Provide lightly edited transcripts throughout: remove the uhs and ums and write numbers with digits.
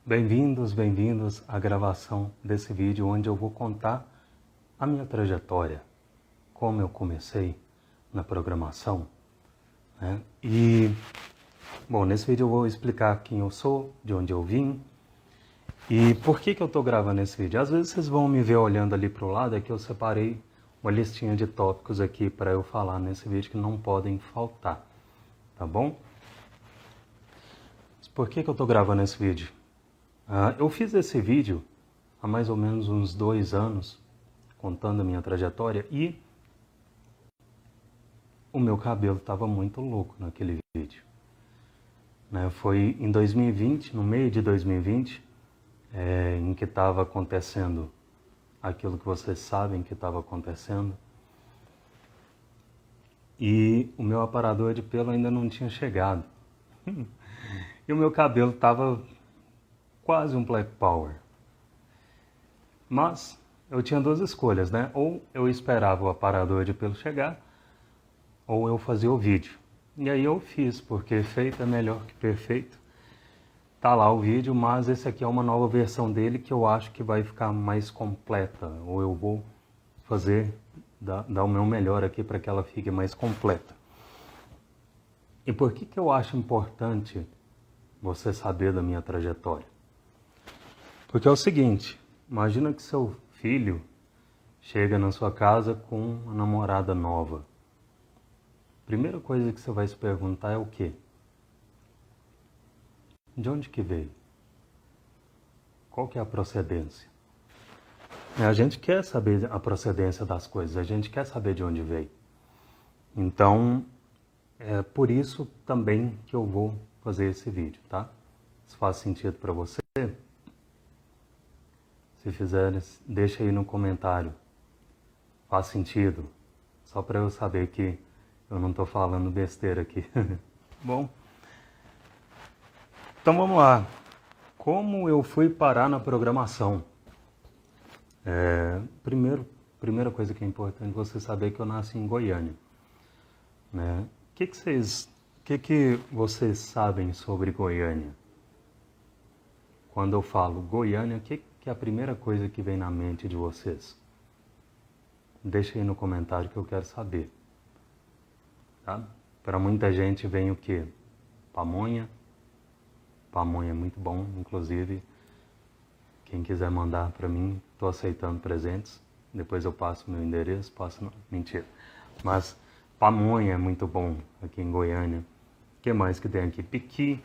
Bem-vindos à gravação desse vídeo onde eu vou contar a minha trajetória, como eu comecei na programação, né? Bom, nesse vídeo eu vou explicar quem eu sou, de onde eu vim e por que eu estou gravando esse vídeo. Às vezes vocês vão me ver olhando ali para o lado, é que eu separei uma listinha de tópicos aqui para eu falar nesse vídeo que não podem faltar, tá bom? Por que eu estou gravando esse vídeo? Eu fiz esse vídeo há mais ou menos uns 2 anos, contando a minha trajetória, e o meu cabelo estava muito louco naquele vídeo. Foi em 2020, no meio de 2020, em que estava acontecendo aquilo que vocês sabem que estava acontecendo, e o meu aparador de pelo ainda não tinha chegado. E o meu cabelo estava quase um Black Power. Mas eu tinha 2 escolhas, né? Ou eu esperava o aparador de pelo chegar, ou eu fazia o vídeo. E aí eu fiz, porque feito é melhor que perfeito. Tá lá o vídeo, mas esse aqui é uma nova versão dele que eu acho que vai ficar mais completa. Ou eu vou fazer, dar o meu melhor aqui para que ela fique mais completa. E por que eu acho importante você saber da minha trajetória? Porque é o seguinte, imagina que seu filho chega na sua casa com uma namorada nova. Primeira coisa que você vai se perguntar é o quê? De onde que veio? Qual que é a procedência? A gente quer saber a procedência das coisas, a gente quer saber de onde veio. Então, é por isso também que eu vou fazer esse vídeo, tá? Se faz sentido para você, se fizer, deixa aí no comentário. Faz sentido? Só para eu saber que eu não estou falando besteira aqui. Bom, então vamos lá. Como eu fui parar na programação? Primeira coisa que é importante você saber que eu nasci em Goiânia, né? O que vocês sabem sobre Goiânia? Quando eu falo Goiânia, o que é a primeira coisa que vem na mente de vocês? Deixa aí no comentário que eu quero saber. Tá? Para muita gente vem o quê? Pamonha. Pamonha é muito bom, inclusive. Quem quiser mandar para mim, estou aceitando presentes. Depois eu passo meu endereço, mentira. Mas pamonha é muito bom aqui em Goiânia. O que mais que tem aqui? Piqui.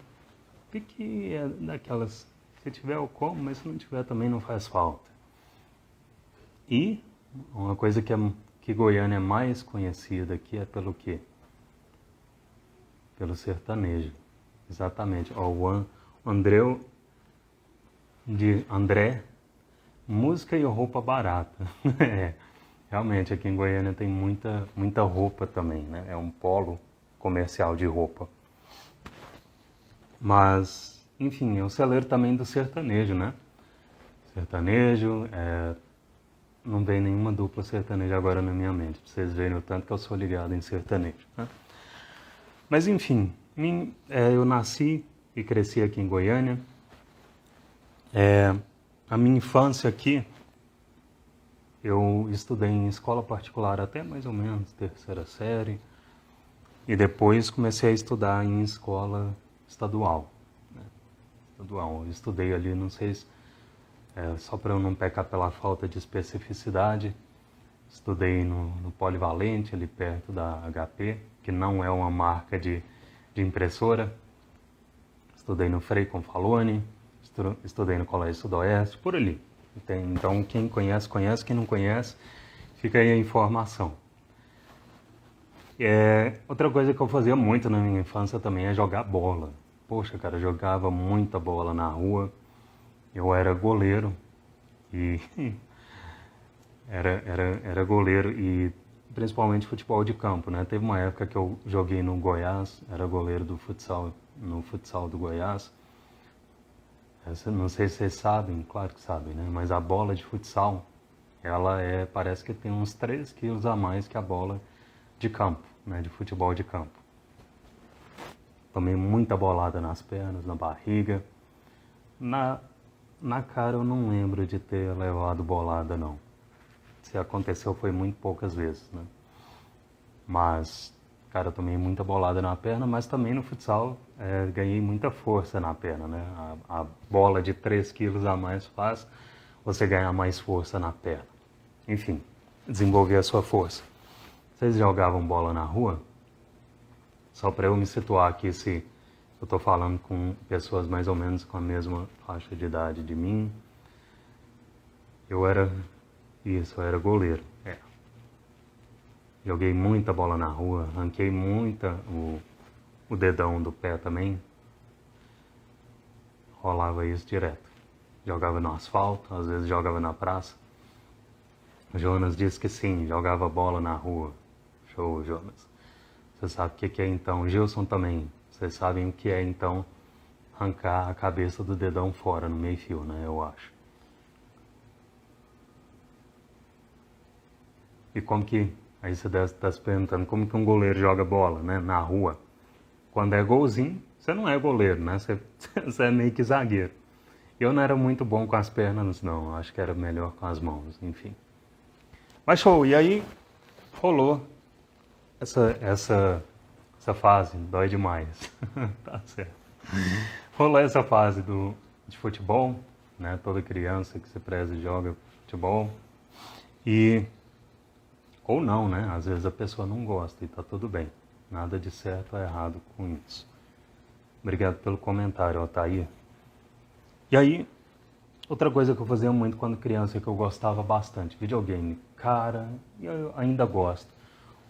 Piqui é daquelas, se tiver eu como, mas se não tiver também não faz falta. E uma coisa que Goiânia é mais conhecida aqui é pelo quê? Pelo sertanejo. Exatamente. Ó, o André, música e roupa barata. Realmente, aqui em Goiânia tem muita roupa também, né? É um polo comercial de roupa. Mas, enfim, é o celeiro também do sertanejo, né? Sertanejo, não vem nenhuma dupla sertaneja agora na minha mente, pra vocês verem o tanto que eu sou ligado em sertanejo, né? Mas, enfim, eu nasci e cresci aqui em Goiânia. A minha infância aqui, eu estudei em escola particular até mais ou menos 3ª série. E depois comecei a estudar em escola estadual. Né? Estadual. Eu estudei ali, não sei se... só para eu não pecar pela falta de especificidade, estudei no Polivalente, ali perto da HP, que não é uma marca de impressora. Estudei no Frei Confalone, estudei no Colégio Sudoeste, por ali. Então, quem conhece, conhece. Quem não conhece, fica aí a informação. Outra coisa que eu fazia muito na minha infância também é jogar bola. Poxa, cara, eu jogava muita bola na rua. Eu era goleiro e era goleiro e principalmente futebol de campo, né? Teve uma época que eu joguei no Goiás, era goleiro do futsal, no futsal do Goiás. Não sei se vocês sabem, claro que sabem, né? Mas a bola de futsal, parece que tem uns 3 quilos a mais que a bola de campo, né? De futebol de campo. Tomei muita bolada nas pernas, na barriga. Na, na cara eu não lembro de ter levado bolada, não. Se aconteceu foi muito poucas vezes, né? Mas, cara, eu tomei muita bolada na perna, mas também no futsal ganhei muita força na perna, né? A bola de 3 quilos a mais faz você ganhar mais força na perna. Enfim, desenvolver a sua força. Vocês jogavam bola na rua? Só para eu me situar aqui, se eu estou falando com pessoas mais ou menos com a mesma faixa de idade de mim, eu era goleiro. Joguei muita bola na rua, arranquei o dedão do pé também. Rolava isso direto. Jogava no asfalto, às vezes jogava na praça. O Jonas disse que sim, jogava bola na rua. Show, Jonas. Você sabe o que é então? O Gilson também. Vocês sabem o que é então arrancar a cabeça do dedão fora no meio-fio, né? Eu acho. E como que... Aí você está se perguntando como que um goleiro joga bola, né? Na rua. Quando é golzinho, você não é goleiro, né? Você é meio que zagueiro. Eu não era muito bom com as pernas, não. Acho que era melhor com as mãos, enfim. Mas show, e aí rolou essa fase, dói demais. Tá certo. Rolou essa fase de futebol, né? Toda criança que se preza e joga futebol. Ou não, né? Às vezes a pessoa não gosta e tá tudo bem. Nada de certo ou errado com isso. Obrigado pelo comentário, Altair. E aí, outra coisa que eu fazia muito quando criança, que eu gostava bastante, videogame. Cara, eu ainda gosto.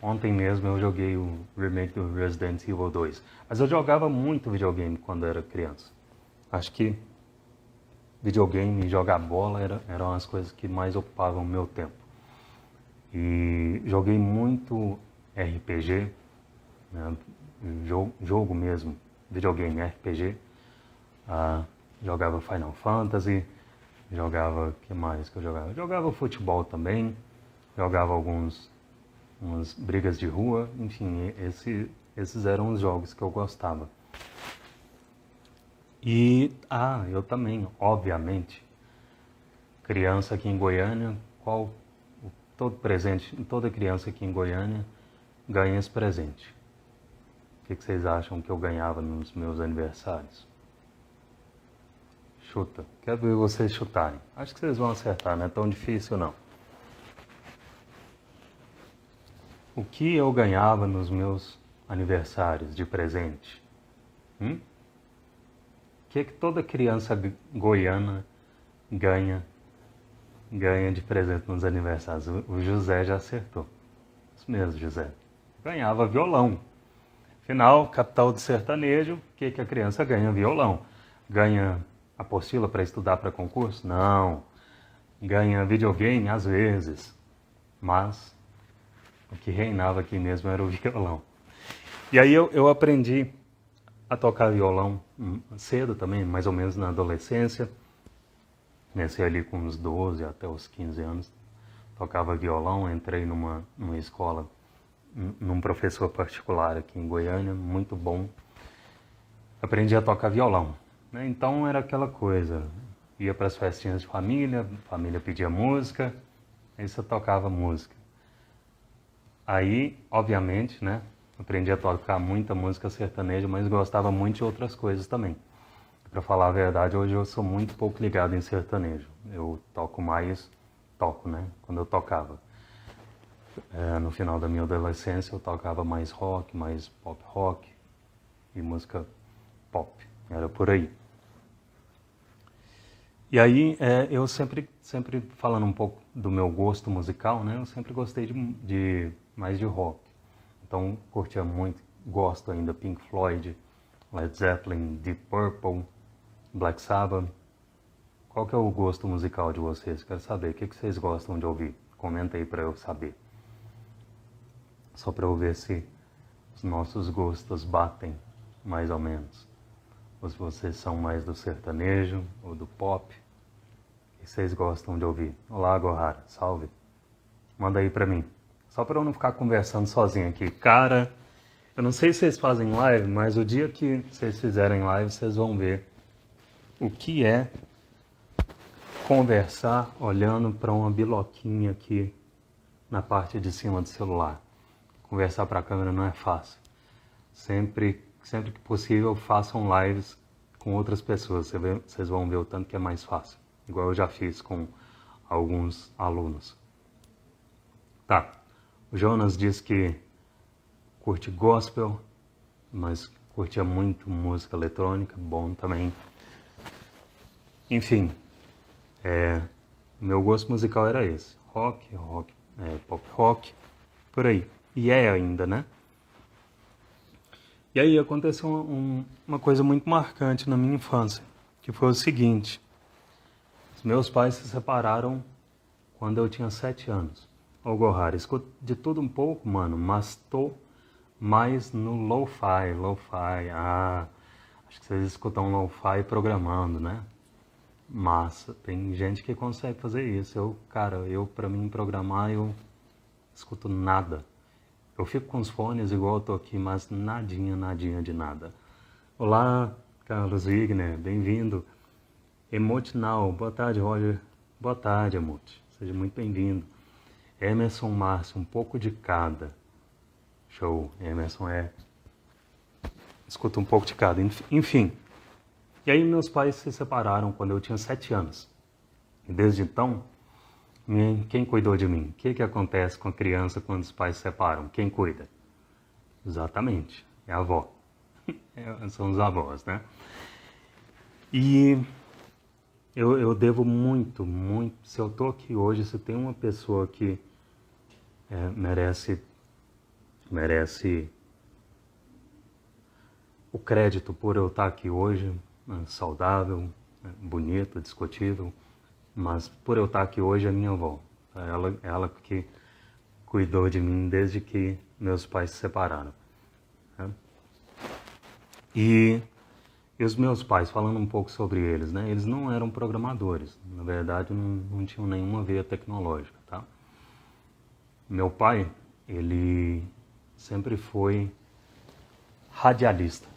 Ontem mesmo eu joguei o remake do Resident Evil 2. Mas eu jogava muito videogame quando era criança. Acho que videogame e jogar bola eram as coisas que mais ocupavam o meu tempo. E joguei muito RPG, né? Jogo mesmo, videogame RPG. Jogava Final Fantasy, jogava, o que mais que eu jogava? Jogava futebol também, jogava umas brigas de rua, enfim, esses eram os jogos que eu gostava. E, eu também, obviamente, criança aqui em Goiânia, toda criança aqui em Goiânia ganha esse presente. O que vocês acham que eu ganhava nos meus aniversários? Chuta. Quero ver vocês chutarem. Acho que vocês vão acertar, não é tão difícil não. O que eu ganhava nos meus aniversários de presente? O que toda criança goiana ganha de presente nos aniversários? O José já acertou. Isso mesmo, José. Ganhava violão. Afinal, capital do sertanejo, o que a criança ganha? Violão. Ganha apostila para estudar para concurso? Não. Ganha videogame? Às vezes. Mas o que reinava aqui mesmo era o violão. E aí eu aprendi a tocar violão cedo também, mais ou menos na adolescência. Comecei ali com uns 12 até os 15 anos. Tocava violão, entrei numa escola, num professor particular aqui em Goiânia, muito bom. Aprendi a tocar violão. Então era aquela coisa, ia para as festinhas de família pedia música, aí você tocava música. Aí, obviamente, né, aprendi a tocar muita música sertaneja, mas gostava muito de outras coisas também. Para falar a verdade, hoje eu sou muito pouco ligado em sertanejo. Eu toco, né, quando eu tocava. No final da minha adolescência eu tocava mais rock, mais pop rock e música pop. Era por aí. E aí, eu sempre falando um pouco do meu gosto musical, né? Eu sempre gostei mais de rock. Então, curtia muito, gosto ainda Pink Floyd, Led Zeppelin, Deep Purple, Black Sabbath. Qual que é o gosto musical de vocês? Quero saber, o que vocês gostam de ouvir? Comenta aí para eu saber. Só para eu ver se os nossos gostos batem, mais ou menos. Ou se vocês são mais do sertanejo ou do pop. O que vocês gostam de ouvir? Olá, Gohara, salve. Manda aí pra mim. Só para eu não ficar conversando sozinho aqui. Cara, eu não sei se vocês fazem live, mas o dia que vocês fizerem live, vocês vão ver o que é conversar olhando para uma biloquinha aqui na parte de cima do celular. Conversar para a câmera não é fácil. Sempre que possível, façam lives com outras pessoas. Vocês vão ver o tanto que é mais fácil. Igual eu já fiz com alguns alunos. Tá. O Jonas diz que curte gospel, mas curtia muito música eletrônica, bom também. Enfim, meu gosto musical era esse. Rock, pop rock, por aí. E é ainda, né? E aí aconteceu uma coisa muito marcante na minha infância, que foi o seguinte. Os meus pais se separaram quando eu tinha 7 anos. Ô Gohara, escuto de tudo um pouco, mano, mas tô mais no lo-fi. Acho que vocês escutam lo-fi programando, né? Massa, tem gente que consegue fazer isso. Pra mim programar, eu escuto nada. Eu fico com os fones igual eu tô aqui, mas nadinha de nada. Olá, Carlos Wigner, bem-vindo. Emotinal, boa tarde, Roger. Boa tarde, Emote. Seja muito bem-vindo. Emerson Márcio, um pouco de cada. Show, Emerson escuta um pouco de cada. Enfim. E aí meus pais se separaram quando eu tinha 7 anos. E desde então, quem cuidou de mim? O que acontece com a criança quando os pais se separam? Quem cuida? Exatamente, é a avó. São os avós, né? E eu devo muito. Se eu tô aqui hoje, se tem uma pessoa que merece o crédito por eu estar aqui hoje, saudável, bonita, discutível, mas por eu estar aqui hoje é minha avó. Ela que cuidou de mim desde que meus pais se separaram. Né? E os meus pais, falando um pouco sobre eles, né? Eles não eram programadores, na verdade não tinham nenhuma veia tecnológica, tá? Meu pai, ele sempre foi radialista.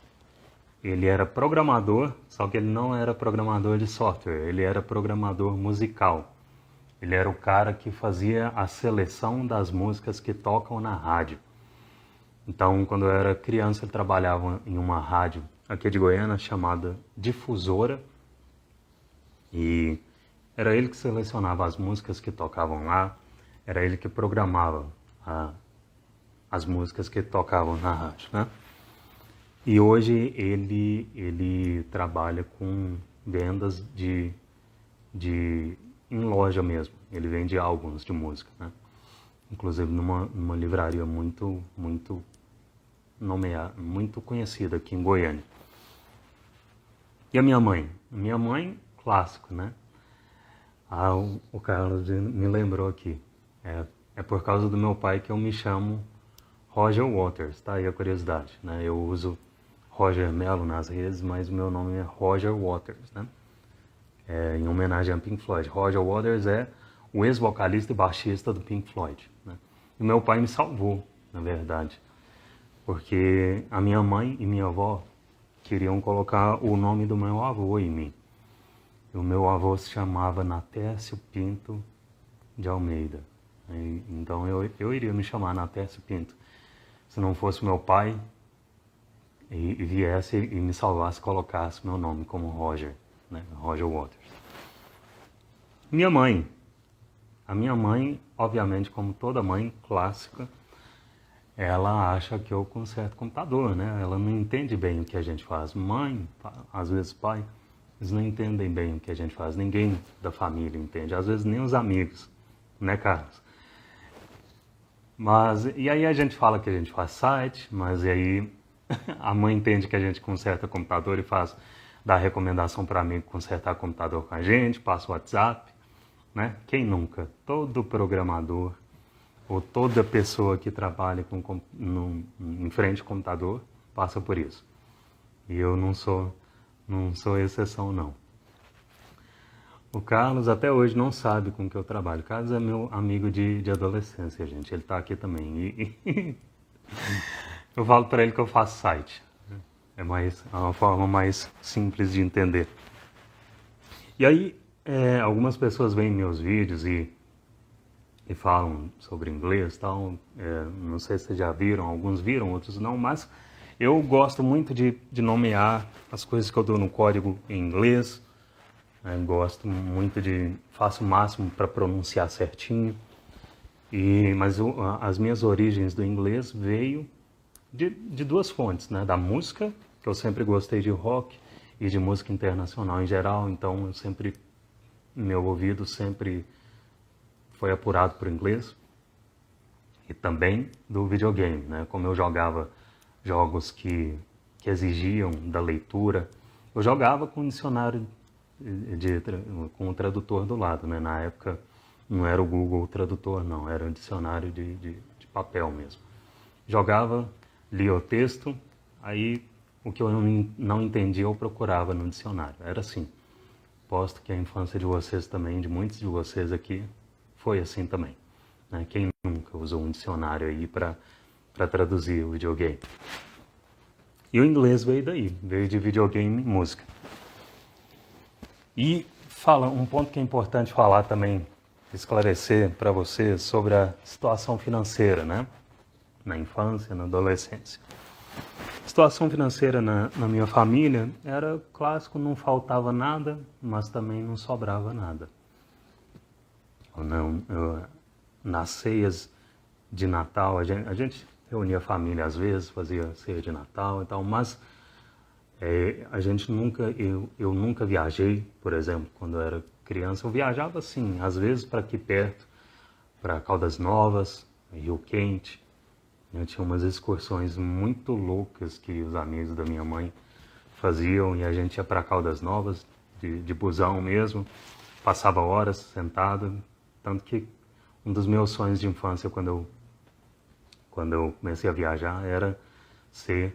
Ele era programador, só que ele não era programador de software, ele era programador musical. Ele era o cara que fazia a seleção das músicas que tocam na rádio. Então, quando eu era criança, ele trabalhava em uma rádio aqui de Goiânia chamada Difusora. E era ele que selecionava as músicas que tocavam lá, era ele que programava as músicas que tocavam na rádio, né? E hoje ele trabalha com vendas em loja mesmo. Ele vende álbuns de música, né? Inclusive numa livraria muito nomeada, muito conhecida aqui em Goiânia. E a minha mãe? Minha mãe, clássico, né? O Carlos me lembrou aqui. É por causa do meu pai que eu me chamo Roger Waters, tá aí a curiosidade, né? Eu uso Roger Mello nas redes, mas o meu nome é Roger Waters, né? Em homenagem a Pink Floyd. Roger Waters é o ex-vocalista e baixista do Pink Floyd, né? E meu pai me salvou, na verdade, porque a minha mãe e minha avó queriam colocar o nome do meu avô em mim. E o meu avô se chamava Natércio Pinto de Almeida. Então eu iria me chamar Natércio Pinto. Se não fosse meu pai e viesse e me salvasse, colocasse meu nome como Roger, né? Roger Waters. A minha mãe, obviamente, como toda mãe clássica, ela acha que eu conserto computador, né? Ela não entende bem o que a gente faz. Mãe, às vezes pai, eles não entendem bem o que a gente faz. Ninguém da família entende, às vezes nem os amigos, né, Carlos? E aí a gente fala que a gente faz site, mas e aí a mãe entende que a gente conserta computador e dá recomendação para amigo consertar computador com a gente, passa o WhatsApp, né? Quem nunca? Todo programador ou toda pessoa que trabalha em frente ao computador passa por isso. E eu não sou exceção, não. O Carlos até hoje não sabe com que eu trabalho. O Carlos é meu amigo de adolescência, gente. Ele está aqui também. Eu falo para ele que eu faço site. É uma forma mais simples de entender. E aí, algumas pessoas veem meus vídeos e falam sobre inglês e tal. Não sei se vocês já viram, alguns viram, outros não, mas eu gosto muito de nomear as coisas que eu dou no código em inglês. Gosto muito faço o máximo para pronunciar certinho. Mas as minhas origens do inglês veio de duas fontes, né? Da música, que eu sempre gostei de rock e de música internacional em geral, então meu ouvido sempre foi apurado por inglês. E também do videogame, né? Como eu jogava jogos que exigiam da leitura, eu jogava com dicionário com o tradutor do lado, né? Na época não era o Google Tradutor, não, era um dicionário de papel mesmo. Jogava, lia o texto, aí o que eu não entendia eu procurava no dicionário. Era assim. Posto que a infância de vocês também, de muitos de vocês aqui, foi assim também. Né? Quem nunca usou um dicionário aí para traduzir o videogame? E o inglês veio daí, veio de videogame e música. E um ponto que é importante falar também, esclarecer para vocês sobre a situação financeira, né? Na infância, na adolescência. A situação financeira na minha família era clássico, não faltava nada, mas também não sobrava nada. Nas ceias de Natal, a gente reunia a família às vezes, fazia ceia de Natal e tal, mas eu nunca viajei, por exemplo, quando eu era criança. Eu viajava assim, às vezes para aqui perto, para Caldas Novas, Rio Quente. Eu tinha umas excursões muito loucas que os amigos da minha mãe faziam e a gente ia para Caldas Novas, de busão mesmo, passava horas sentado. Tanto que um dos meus sonhos de infância quando eu comecei a viajar era ser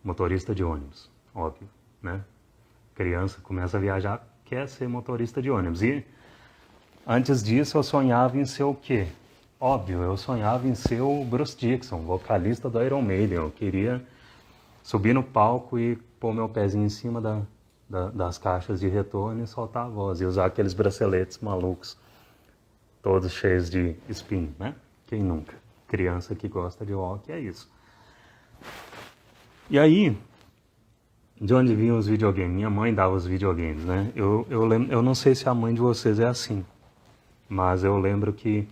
motorista de ônibus, óbvio, né? Criança começa a viajar, quer ser motorista de ônibus. E antes disso eu sonhava em ser o quê? Óbvio, eu sonhava em ser o Bruce Dickinson, vocalista do Iron Maiden. Eu queria subir no palco e pôr meu pezinho em cima das caixas de retorno e soltar a voz. E usar aqueles braceletes malucos, todos cheios de espinho, né? Quem nunca? Criança que gosta de rock, é isso. E aí, de onde vinham os videogames? Minha mãe dava os videogames, né? Eu não sei se a mãe de vocês é assim, mas eu lembro que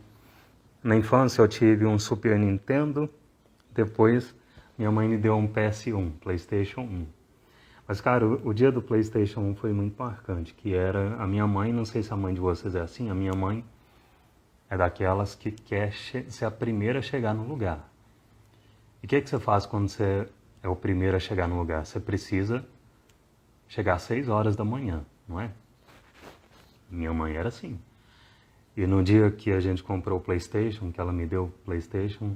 na infância eu tive um Super Nintendo, depois minha mãe me deu um PS1, PlayStation 1. Mas, cara, o dia do PlayStation 1 foi muito marcante, que era a minha mãe, não sei se a mãe de vocês é assim, a minha mãe é daquelas que quer ser a primeira a chegar no lugar. E o que você faz quando você é o primeiro a chegar no lugar? Você precisa chegar às 6 horas da manhã, não é? Minha mãe era assim. E no dia que a gente comprou o PlayStation, que ela me deu o PlayStation,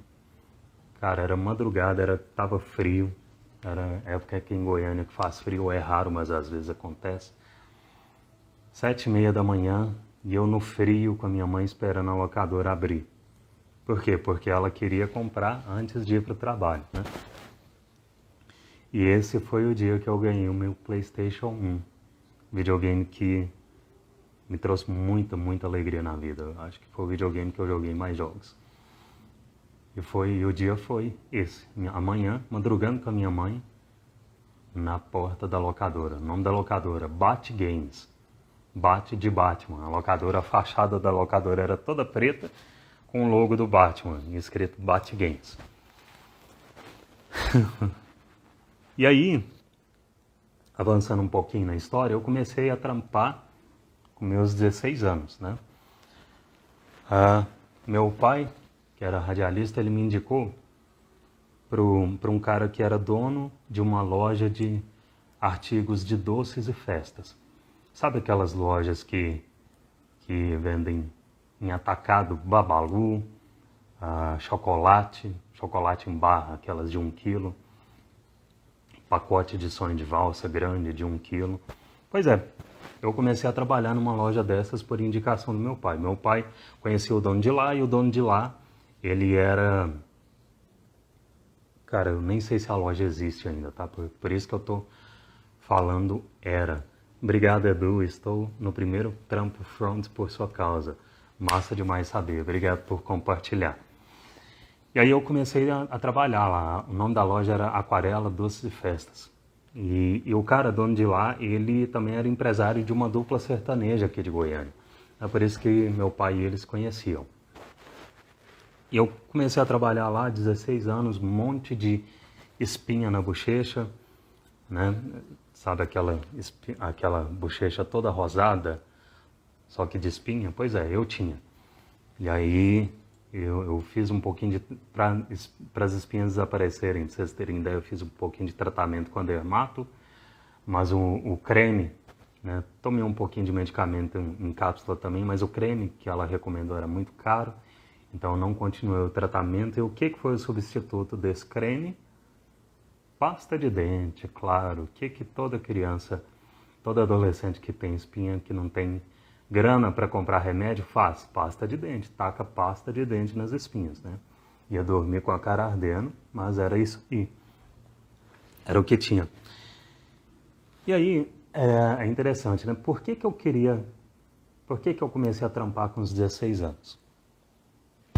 cara, era madrugada, tava frio. Era época aqui em Goiânia que faz frio, é raro, mas às vezes acontece. 7h30 da manhã, e eu no frio com a minha mãe esperando a locadora abrir. Por quê? Porque ela queria comprar antes de ir para o trabalho, né? E esse foi o dia que eu ganhei o meu PlayStation 1. Videogame que me trouxe muita, muita alegria na vida. Eu acho que foi o videogame que eu joguei mais jogos. E o dia foi esse. Amanhã, madrugando com a minha mãe, na porta da locadora. O nome da locadora, Bat Games. Bat de Batman. A fachada da locadora era toda preta, com o logo do Batman, escrito Bat Games. E aí, avançando um pouquinho na história, eu comecei a trampar com meus 16 anos, né? Meu pai, que era radialista, ele me indicou para um cara que era dono de uma loja de artigos de doces e festas. Sabe aquelas lojas que vendem em atacado Babalu, chocolate em barra, aquelas de 1 quilo, pacote de sonho de valsa grande de 1 quilo. Pois é, eu comecei a trabalhar numa loja dessas por indicação do meu pai. Meu pai conhecia o dono de lá e o dono de lá, ele era... Cara, eu nem sei se a loja existe ainda, tá? Por isso que eu tô falando era. Obrigado, Edu. Estou no primeiro trampo front por sua causa. Massa demais saber. Obrigado por compartilhar. E aí eu comecei a trabalhar lá. O nome da loja era Aquarela Doces e Festas. E o cara, dono de lá, ele também era empresário de uma dupla sertaneja aqui de Goiânia. É por isso que meu pai e eles conheciam. E eu comecei a trabalhar lá, 16 anos, um monte de espinha na bochecha, né? Sabe aquela bochecha toda rosada, só que de espinha? Pois é, eu tinha. E aí eu fiz um pouquinho para as espinhas desaparecerem, pra vocês terem ideia, eu fiz um pouquinho de tratamento com a dermato, mas o creme, né? Tomei um pouquinho de medicamento em cápsula também, mas o creme que ela recomendou era muito caro, então eu não continuei o tratamento. E o que foi o substituto desse creme? Pasta de dente, claro. O que toda criança, todo adolescente que tem espinha, que não tem grana para comprar remédio, faz? Pasta de dente, taca pasta de dente nas espinhas, né? Ia dormir com a cara ardendo, mas era isso aí. Era o que tinha. E aí, é interessante, né? Por que eu comecei a trampar com os 16 anos?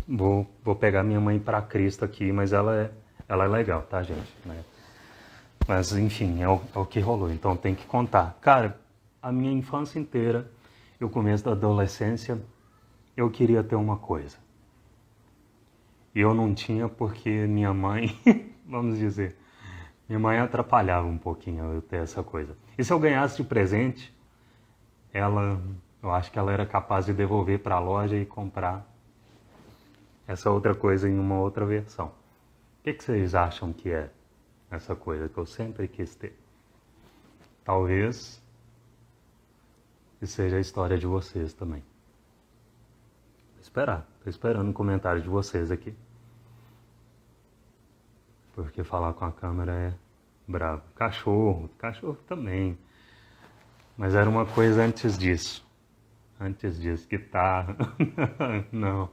Vou pegar minha mãe para Cristo aqui, mas ela é legal, tá, gente? Né? Mas, enfim, é o que rolou, então tem que contar. Cara, a minha infância inteira, e o começo da adolescência, eu queria ter uma coisa. E eu não tinha porque minha mãe, vamos dizer, minha mãe atrapalhava um pouquinho eu ter essa coisa. E se eu ganhasse de presente, eu acho que ela era capaz de devolver para a loja e comprar essa outra coisa em uma outra versão. O que vocês acham que é essa coisa que eu sempre quis ter? Talvez seja a história de vocês também. Tô esperando o comentário de vocês aqui. Porque falar com a câmera é bravo. Cachorro também. Mas era uma coisa antes disso. Guitarra. Não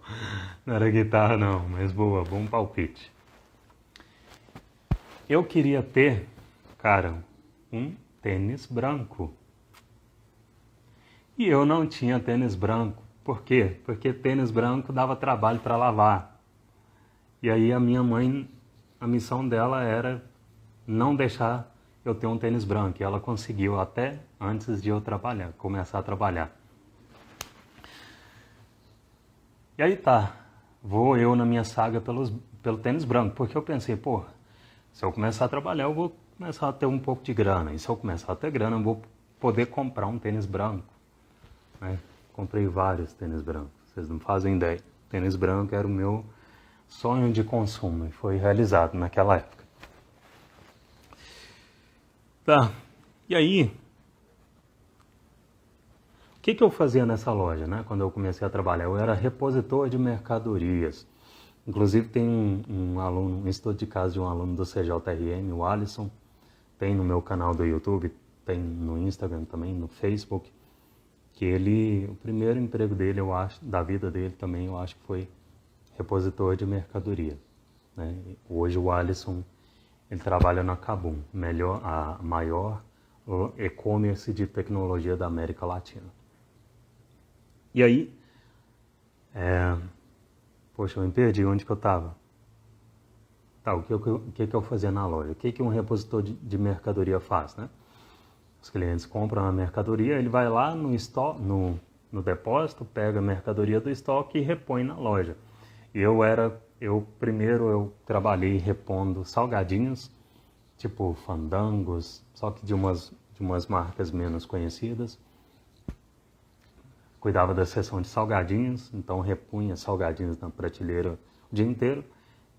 era guitarra não, mas boa, bom palpite. Eu queria ter, cara, um tênis branco. E eu não tinha tênis branco. Por quê? Porque tênis branco dava trabalho para lavar. E aí a minha mãe, a missão dela era não deixar eu ter um tênis branco. E ela conseguiu até antes de eu começar a trabalhar. E aí tá, vou eu na minha saga pelo tênis branco, porque eu pensei, pô, se eu começar a trabalhar eu vou começar a ter um pouco de grana, e se eu começar a ter grana eu vou poder comprar um tênis branco, né? Comprei vários tênis brancos, vocês não fazem ideia. Tênis branco era o meu sonho de consumo e foi realizado naquela época. Tá, e aí, o que eu fazia nessa loja, né? Quando eu comecei a trabalhar, eu era repositor de mercadorias. Inclusive tem um aluno, um estudo de caso de um aluno do CJRM, o Alisson, tem no meu canal do YouTube, tem no Instagram também, no Facebook, que o primeiro emprego dele, eu acho, da vida dele também, eu acho que foi repositor de mercadoria, né? Hoje o Alisson, ele trabalha na Kabum, a maior e-commerce de tecnologia da América Latina. E aí, poxa, eu me perdi onde que eu estava. Tá, o que eu fazia na loja? O que um repositor de mercadoria faz, né? Os clientes compram a mercadoria, ele vai lá no depósito, pega a mercadoria do estoque e repõe na loja. E primeiro eu trabalhei repondo salgadinhos, tipo Fandangos, só que de umas marcas menos conhecidas. Cuidava da seção de salgadinhos, então repunha salgadinhos na prateleira o dia inteiro.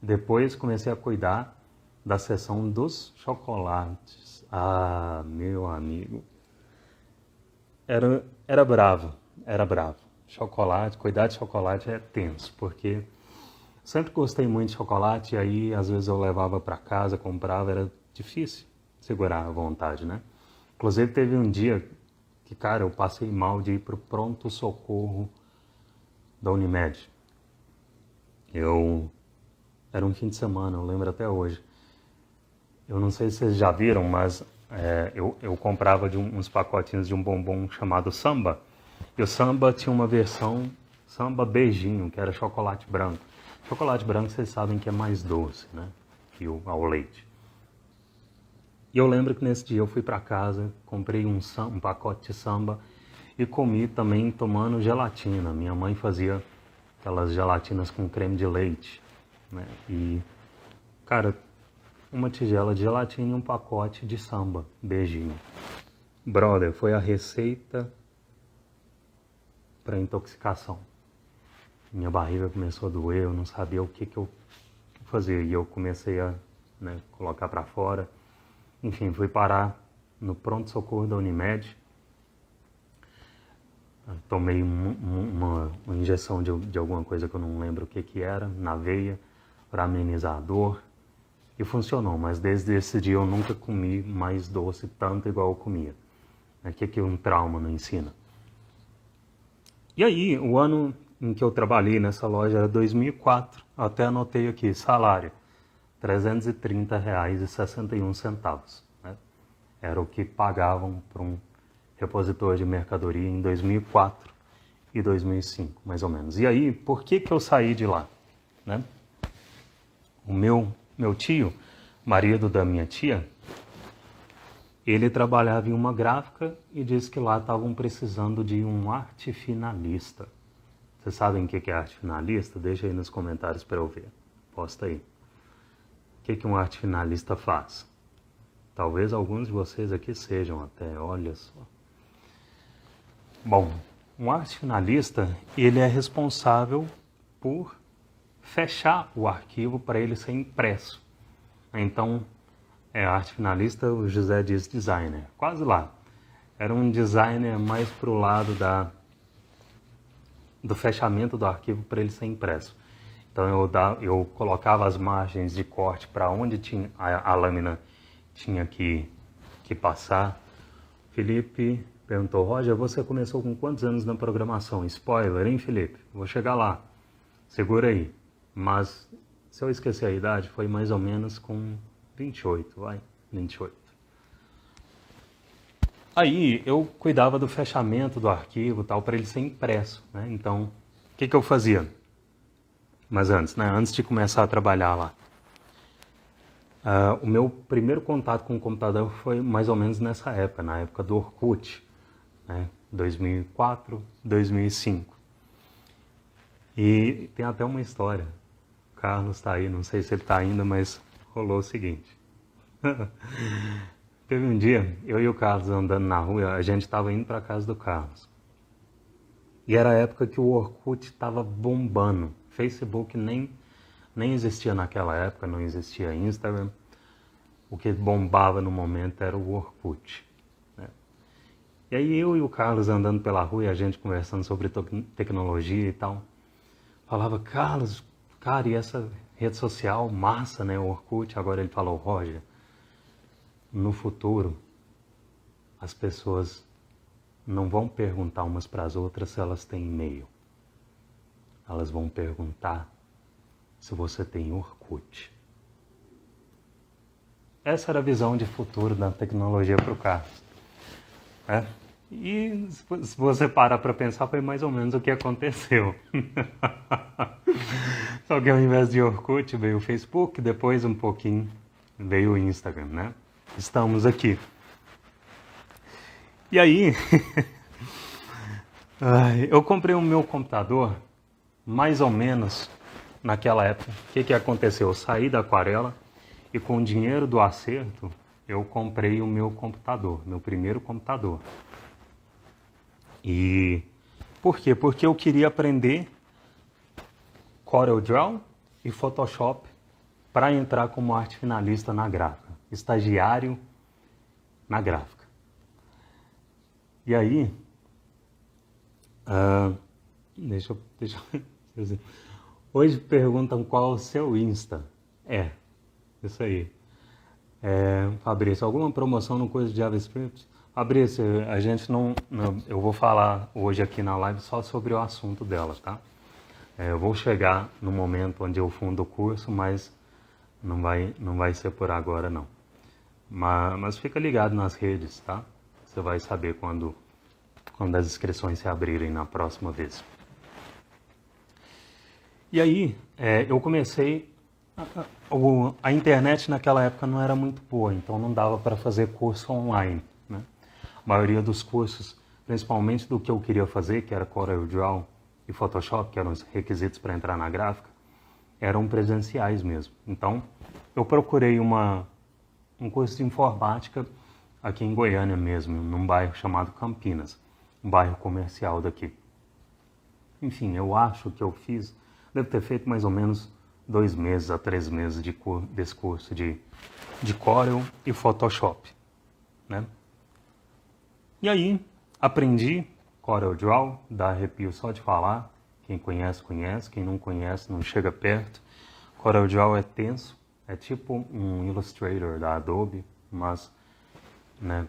Depois comecei a cuidar da seção dos chocolates. Ah, meu amigo. Era bravo. Chocolate, cuidar de chocolate é tenso, porque sempre gostei muito de chocolate, e aí às vezes eu levava para casa, comprava, era difícil segurar a vontade, né? Inclusive teve um dia que, cara, eu passei mal de ir pro pronto-socorro da Unimed. Era um fim de semana, eu lembro até hoje. Eu não sei se vocês já viram, mas eu comprava uns pacotinhos de um bombom chamado Samba. E o Samba tinha uma versão Samba Beijinho, que era chocolate branco. Chocolate branco vocês sabem que é mais doce, né? Que ao leite. E eu lembro que nesse dia eu fui para casa, comprei um pacote de Samba e comi também tomando gelatina. Minha mãe fazia aquelas gelatinas com creme de leite, né? E, cara, uma tigela de gelatina e um pacote de Samba, beijinho. Brother, foi a receita para intoxicação. Minha barriga começou a doer, eu não sabia o que eu fazia. E eu comecei a colocar para fora. Enfim, fui parar no pronto-socorro da Unimed. Tomei uma injeção de alguma coisa que eu não lembro o que era, na veia, para amenizar a dor. E funcionou, mas desde esse dia eu nunca comi mais doce tanto igual eu comia. O que um trauma não ensina? E aí, o ano em que eu trabalhei nessa loja era 2004. Até anotei aqui, salário, R$ 330,61. Né? Era o que pagavam para um repositor de mercadoria em 2004 e 2005, mais ou menos. E aí, por que eu saí de lá? Né? O meu tio, marido da minha tia, ele trabalhava em uma gráfica e disse que lá estavam precisando de um arte finalista. Vocês sabem o que é arte finalista? Deixa aí nos comentários para eu ver. Posta aí. O que um arte finalista faz? Talvez alguns de vocês aqui sejam até, olha só. Bom, um arte finalista, ele é responsável por fechar o arquivo para ele ser impresso. Então, arte finalista, o José diz designer, quase lá. Era um designer mais para o lado do fechamento do arquivo para ele ser impresso. Então eu colocava as margens de corte para onde tinha, a lâmina tinha que passar. Felipe perguntou, Roger, você começou com quantos anos na programação? Spoiler, hein, Felipe? Vou chegar lá. Segura aí. Mas, se eu esquecer a idade, foi mais ou menos com 28, vai, 28. Aí, eu cuidava do fechamento do arquivo, tal, para ele ser impresso, né? Então, o que eu fazia? Mas antes de começar a trabalhar lá. O meu primeiro contato com o computador foi mais ou menos nessa época, na época do Orkut, né? 2004, 2005. E tem até uma história. O Carlos está aí, não sei se ele está ainda, mas rolou o seguinte. Teve um dia, eu e o Carlos andando na rua, a gente estava indo para a casa do Carlos. E era a época que o Orkut estava bombando. Facebook nem existia naquela época, não existia Instagram. O que bombava no momento era o Orkut. Né? E aí eu e o Carlos andando pela rua e a gente conversando sobre tecnologia e tal. Falava, Carlos, cara, e essa rede social, massa, né, o Orkut. Agora ele falou, Roger, no futuro as pessoas não vão perguntar umas para as outras se elas têm e-mail. Elas vão perguntar se você tem Orkut. Essa era a visão de futuro da tecnologia para o Carlos. E se você parar para pensar, foi mais ou menos o que aconteceu. Só que ao invés de Orkut veio o Facebook, depois um pouquinho veio o Instagram, né? Estamos aqui. E aí, eu comprei o meu computador mais ou menos naquela época. O que aconteceu? Eu saí da Aquarela e com o dinheiro do acerto eu comprei o meu computador, meu primeiro computador. E por quê? Porque eu queria aprender CorelDRAW e Photoshop para entrar como arte finalista na gráfica, estagiário na gráfica. E aí, deixa eu hoje perguntam qual é o seu Insta. Isso aí. Fabrício, alguma promoção no curso de JavaScript? Fabrício, a gente não, eu vou falar hoje aqui na live só sobre o assunto dela, tá? Eu vou chegar no momento onde eu fundo o curso, mas não vai ser por agora, não. Mas fica ligado nas redes, tá? Você vai saber quando as inscrições se abrirem na próxima vez. E aí, eu comecei... A internet naquela época não era muito boa, então não dava para fazer curso online, né? A maioria dos cursos, principalmente do que eu queria fazer, que era CorelDRAW e Photoshop, que eram os requisitos para entrar na gráfica, eram presenciais mesmo. Então, eu procurei um curso de informática aqui em Goiânia mesmo, num bairro chamado Campinas, um bairro comercial daqui. Enfim, eu acho que eu devo ter feito mais ou menos 2 meses a 3 meses desse curso de Corel e Photoshop, né? E aí, aprendi CorelDRAW, dá arrepio só de falar. Quem conhece, conhece. Quem não conhece, não chega perto. CorelDRAW é tenso. É tipo um Illustrator da Adobe, mas, né,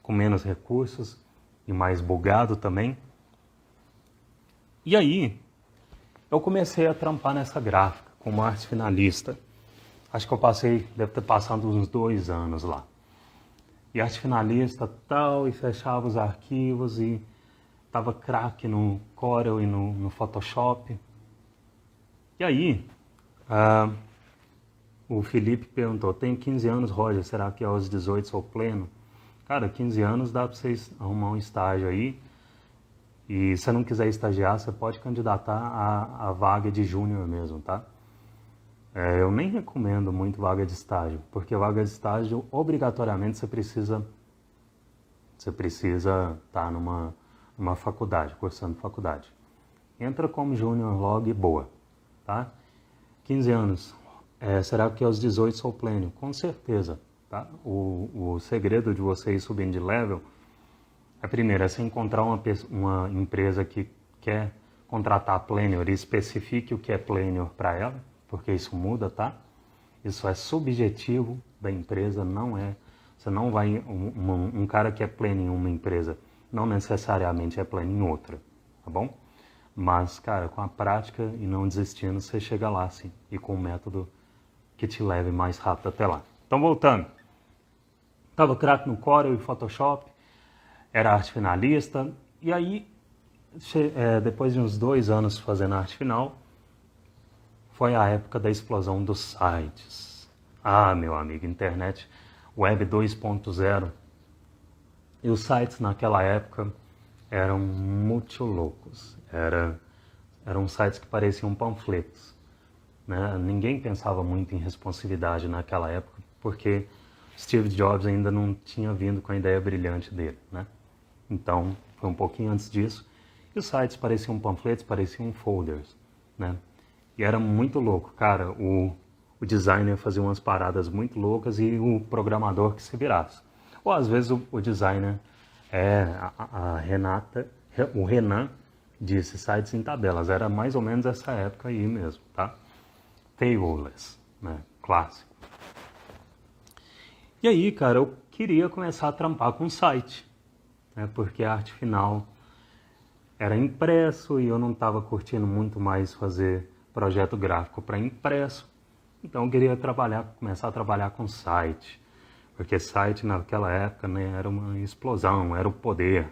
com menos recursos e mais bugado também. E aí, eu comecei a trampar nessa gráfica como arte finalista. Acho que deve ter passado uns 2 anos lá. E arte finalista tal, e fechava os arquivos e tava craque no Corel e no Photoshop. E aí, o Felipe perguntou, tenho 15 anos, Roger, será que aos 18 sou pleno? Cara, 15 anos dá para vocês arrumar um estágio aí. E se você não quiser estagiar, você pode candidatar a vaga de júnior mesmo, tá? Eu nem recomendo muito vaga de estágio, porque vaga de estágio, obrigatoriamente, você precisa estar numa faculdade, cursando faculdade. Entra como júnior logo e boa, tá? 15 anos, será que aos 18 sou pleno? Com certeza, tá? O segredo de você ir subindo de level primeiro, é você encontrar uma empresa que quer contratar plenior e especifique o que é plenior para ela, porque isso muda, tá? Isso é subjetivo da empresa, não é... Você não vai... Um cara que é pleno em uma empresa não necessariamente é pleno em outra, tá bom? Mas, cara, com a prática e não desistindo, você chega lá, sim, e com um método que te leve mais rápido até lá. Então, voltando. Estava craque no Corel e Photoshop, era arte finalista, e aí, depois de uns 2 anos fazendo arte final, foi a época da explosão dos sites. Ah, meu amigo, internet, web 2.0. E os sites naquela época eram muito loucos. Eram sites que pareciam panfletos, né? Ninguém pensava muito em responsividade naquela época, porque Steve Jobs ainda não tinha vindo com a ideia brilhante dele, né? Então, foi um pouquinho antes disso. E os sites pareciam panfletos, pareciam folders, né? E era muito louco, cara. O designer fazia umas paradas muito loucas e o programador que se virasse. Ou às vezes o designer o Renan disse sites em tabelas. Era mais ou menos essa época aí mesmo, tá? Tableless, né? Clássico. E aí, cara, eu queria começar a trampar com site, né? Porque a arte final era impresso e eu não estava curtindo muito mais fazer projeto gráfico para impresso. Então eu queria começar a trabalhar com site, porque site naquela época, né, era uma explosão, era o poder.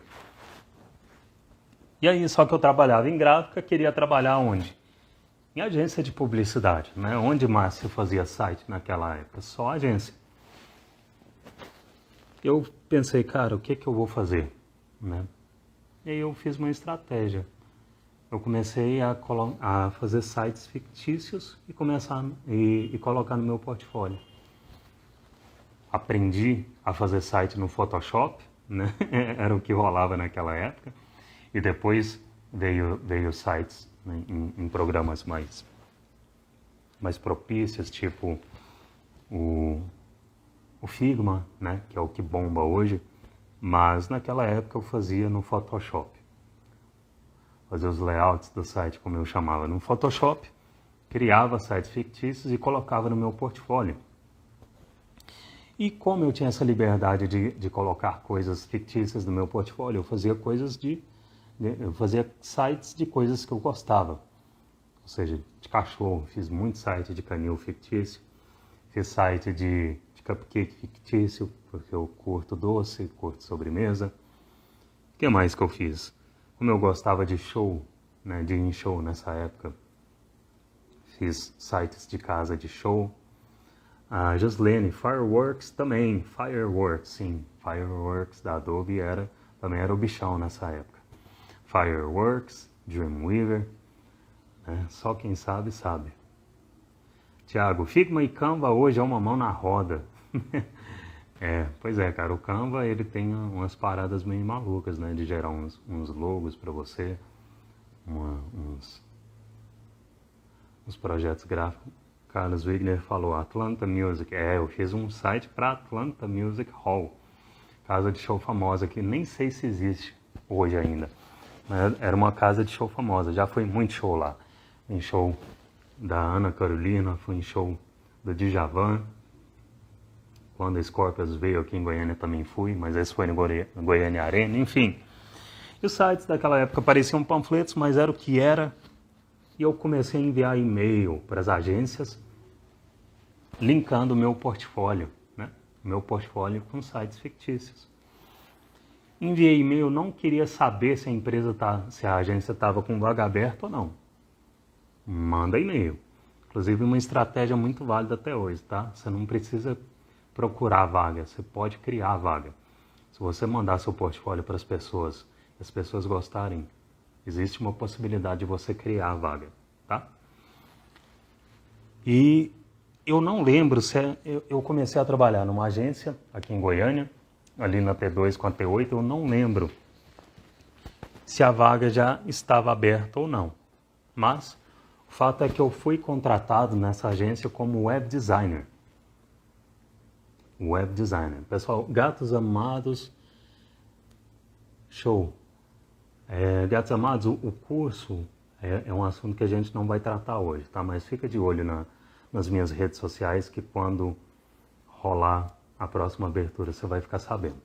E aí, só que eu trabalhava em gráfica, queria trabalhar onde? Em agência de publicidade, né? Onde mais se fazia site naquela época? Só agência. Eu pensei, cara, o que eu vou fazer, né? E aí eu fiz uma estratégia. Eu comecei a fazer sites fictícios e colocar no meu portfólio. Aprendi a fazer site no Photoshop, né? Era o que rolava naquela época. E depois veio sites, né, em programas mais propícios, tipo o Figma, né? Que é o que bomba hoje. Mas naquela época eu fazia no Photoshop. Fazer os layouts do site, como eu chamava, no Photoshop, criava sites fictícios e colocava no meu portfólio. E como eu tinha essa liberdade de colocar coisas fictícias no meu portfólio, eu fazia eu fazia sites de coisas que eu gostava. Ou seja, de cachorro, fiz muito site de canil fictício, fiz site de cupcake fictício, porque eu curto doce, curto sobremesa. O que mais que eu fiz? Como eu gostava de show, né, de ir em show nessa época, fiz sites de casa de show. A Joslene, Fireworks também, Fireworks, sim, Fireworks da Adobe também era o bichão nessa época. Fireworks, Dreamweaver, né? Só quem sabe, sabe. Tiago, Figma e Canva hoje é uma mão na roda. Pois é, cara, o Canva ele tem umas paradas meio malucas, né, de gerar uns logos para você, uns projetos gráficos. Carlos Wigner falou, Atlanta Music. Eu fiz um site para Atlanta Music Hall, casa de show famosa que nem sei se existe hoje ainda. Mas era uma casa de show famosa, já fui muito show lá. Em show da Ana Carolina, fui em show do Djavan. Quando a Scorpions veio aqui em Goiânia também fui, mas esse foi no Goiânia Arena, enfim. E os sites daquela época pareciam panfletos, mas era o que era. E eu comecei a enviar e-mail para as agências, linkando o meu portfólio, né? Meu portfólio com sites fictícios. Enviei e-mail, não queria saber se se a agência estava com vaga aberta ou não. Manda e-mail. Inclusive uma estratégia muito válida até hoje, tá? Você não precisa procurar vaga, você pode criar vaga. Se você mandar seu portfólio para as pessoas gostarem, existe uma possibilidade de você criar a vaga, tá? E eu não lembro se eu comecei a trabalhar numa agência aqui em Goiânia, ali na T2 com a T8, eu não lembro se a vaga já estava aberta ou não. Mas o fato é que eu fui contratado nessa agência como web designer. Web designer. Pessoal, gatos amados, show. Gatos amados, o curso é um assunto que a gente não vai tratar hoje, tá? Mas fica de olho nas minhas redes sociais que quando rolar a próxima abertura você vai ficar sabendo.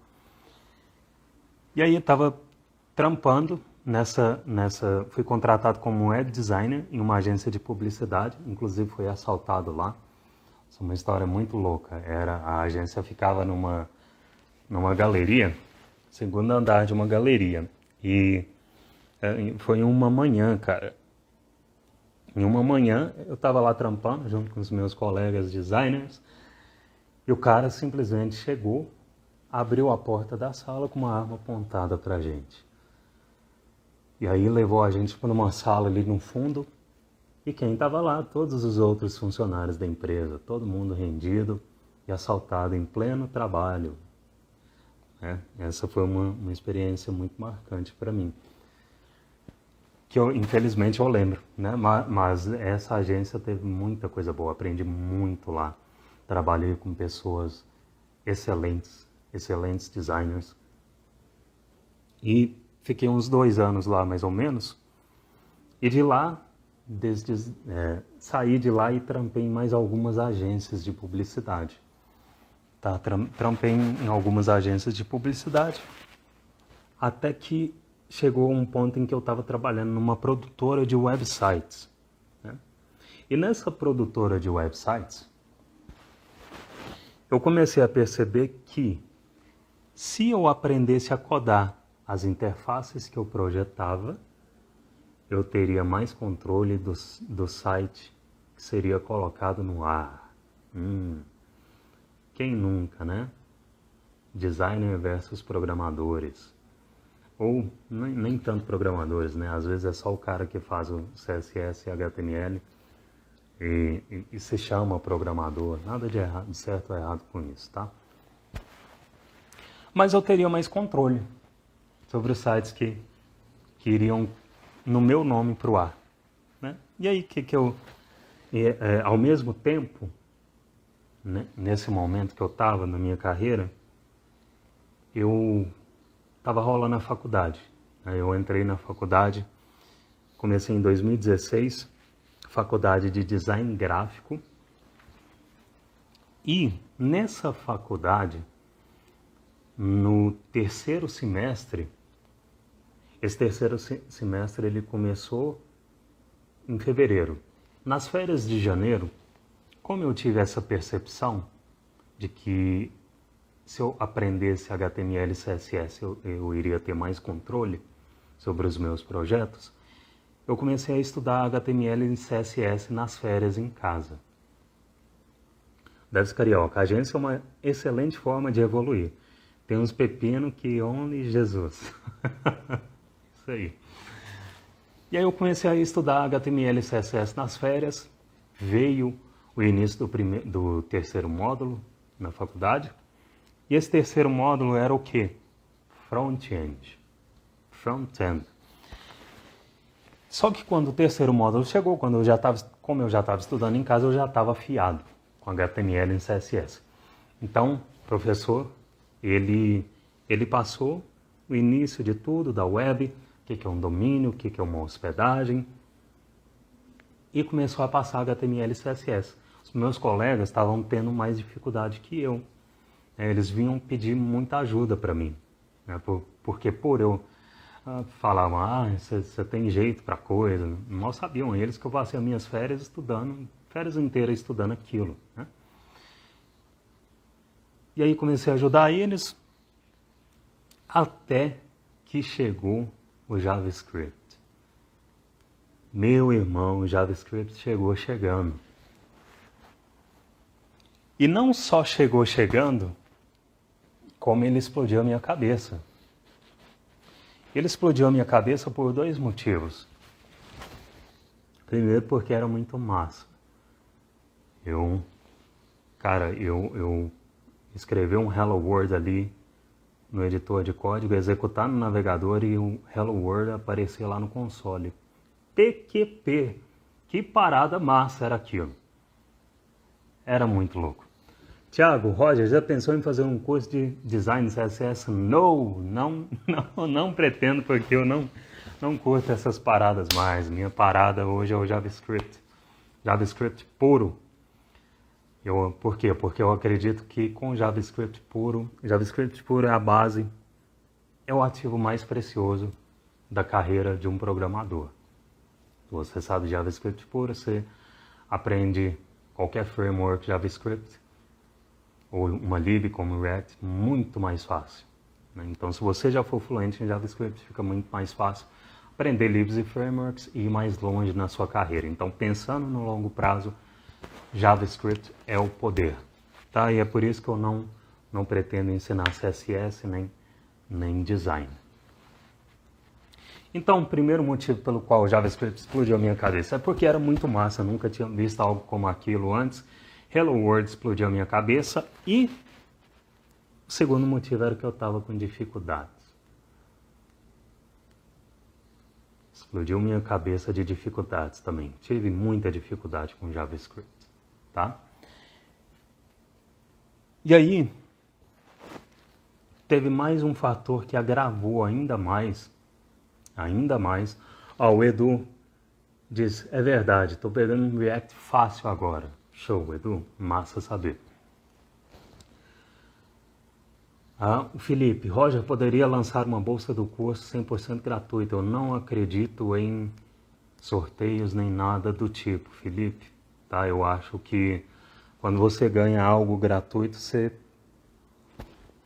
E aí eu estava trampando fui contratado como web designer em uma agência de publicidade, inclusive fui assaltado lá. Isso é uma história muito louca. A agência ficava numa galeria, segundo andar de uma galeria. E foi em uma manhã, cara. Em uma manhã eu estava lá trampando junto com os meus colegas designers e o cara simplesmente chegou, abriu a porta da sala com uma arma apontada pra gente. E aí levou a gente para uma sala ali no fundo. E quem estava lá? Todos os outros funcionários da empresa, todo mundo rendido e assaltado em pleno trabalho. Essa foi uma experiência muito marcante para mim. Que infelizmente eu lembro, né? Mas essa agência teve muita coisa boa, aprendi muito lá. Trabalhei com pessoas excelentes designers. E fiquei uns 2 anos lá, mais ou menos. E de lá, saí de lá e trampei em mais algumas agências de publicidade. Tá? Trampei em algumas agências de publicidade, até que chegou um ponto em que eu estava trabalhando numa produtora de websites. Né? E nessa produtora de websites, eu comecei a perceber que se eu aprendesse a codar as interfaces que eu projetava, eu teria mais controle do site que seria colocado no ar. Quem nunca, né? Designer versus programadores. Ou nem tanto programadores, né? Às vezes é só o cara que faz o CSS e HTML e se chama programador. Nada de certo ou errado com isso, tá? Mas eu teria mais controle sobre os sites que iriam no meu nome para o ar. Né? E aí, ao mesmo tempo, né, nesse momento que eu estava na minha carreira, eu estava rolando a faculdade. Eu entrei na faculdade, comecei em 2016, faculdade de design gráfico. E nessa faculdade, no terceiro semestre, esse terceiro semestre ele começou em fevereiro. Nas férias de janeiro, como eu tive essa percepção de que se eu aprendesse HTML e CSS eu iria ter mais controle sobre os meus projetos, eu comecei a estudar HTML e CSS nas férias em casa. Devs Carioca, a agência é uma excelente forma de evoluir. Tem uns pepinos que only Jesus. Isso aí. E aí eu comecei a estudar HTML e CSS nas férias. Veio o início do terceiro módulo na faculdade. E esse terceiro módulo era o quê? Front-end. Front-end. Só que quando o terceiro módulo chegou, como eu já estava estudando em casa, eu já estava afiado com HTML e CSS. Então, o professor, ele passou o início de tudo, da web, o que é um domínio, o que é uma hospedagem, e começou a passar HTML e CSS. Os meus colegas estavam tendo mais dificuldade que eu. Eles vinham pedir muita ajuda para mim, né? Porque por eu falava, você tem jeito para coisa. Mal sabiam eles que eu passei as minhas férias estudando, férias inteiras estudando aquilo, né? E aí comecei a ajudar eles até que chegou o JavaScript. Meu irmão, o JavaScript chegou chegando. E não só chegou chegando, como ele explodiu a minha cabeça. Ele explodiu a minha cabeça por dois motivos. Primeiro, porque era muito massa. Eu escrevi um Hello World ali no editor de código, executar no navegador e o Hello World aparecer lá no console. PQP! Que parada massa era aquilo. Era muito louco. Tiago, Roger, já pensou em fazer um curso de design CSS? Não pretendo, porque eu não curto essas paradas mais. Minha parada hoje é o JavaScript. JavaScript puro. Por quê? Porque eu acredito que com JavaScript puro é a base, é o ativo mais precioso da carreira de um programador. Você sabe JavaScript puro, você aprende qualquer framework JavaScript, ou uma lib como React, muito mais fácil, né? Então, se você já for fluente em JavaScript, fica muito mais fácil aprender libs e frameworks e ir mais longe na sua carreira. Então, pensando no longo prazo, JavaScript é o poder, tá? E é por isso que eu não pretendo ensinar CSS nem design. Então, o primeiro motivo pelo qual o JavaScript explodiu a minha cabeça é porque era muito massa, eu nunca tinha visto algo como aquilo antes. Hello World explodiu a minha cabeça e o segundo motivo era que eu estava com dificuldades. Explodiu minha cabeça de dificuldades também. Tive muita dificuldade com JavaScript, tá? E aí, teve mais um fator que agravou ainda mais. O Edu diz, é verdade, estou pegando um React fácil agora. Show, Edu, massa saber. O Felipe, Roger poderia lançar uma bolsa do curso 100% gratuita. Eu não acredito em sorteios nem nada do tipo, Felipe. Tá? Eu acho que quando você ganha algo gratuito,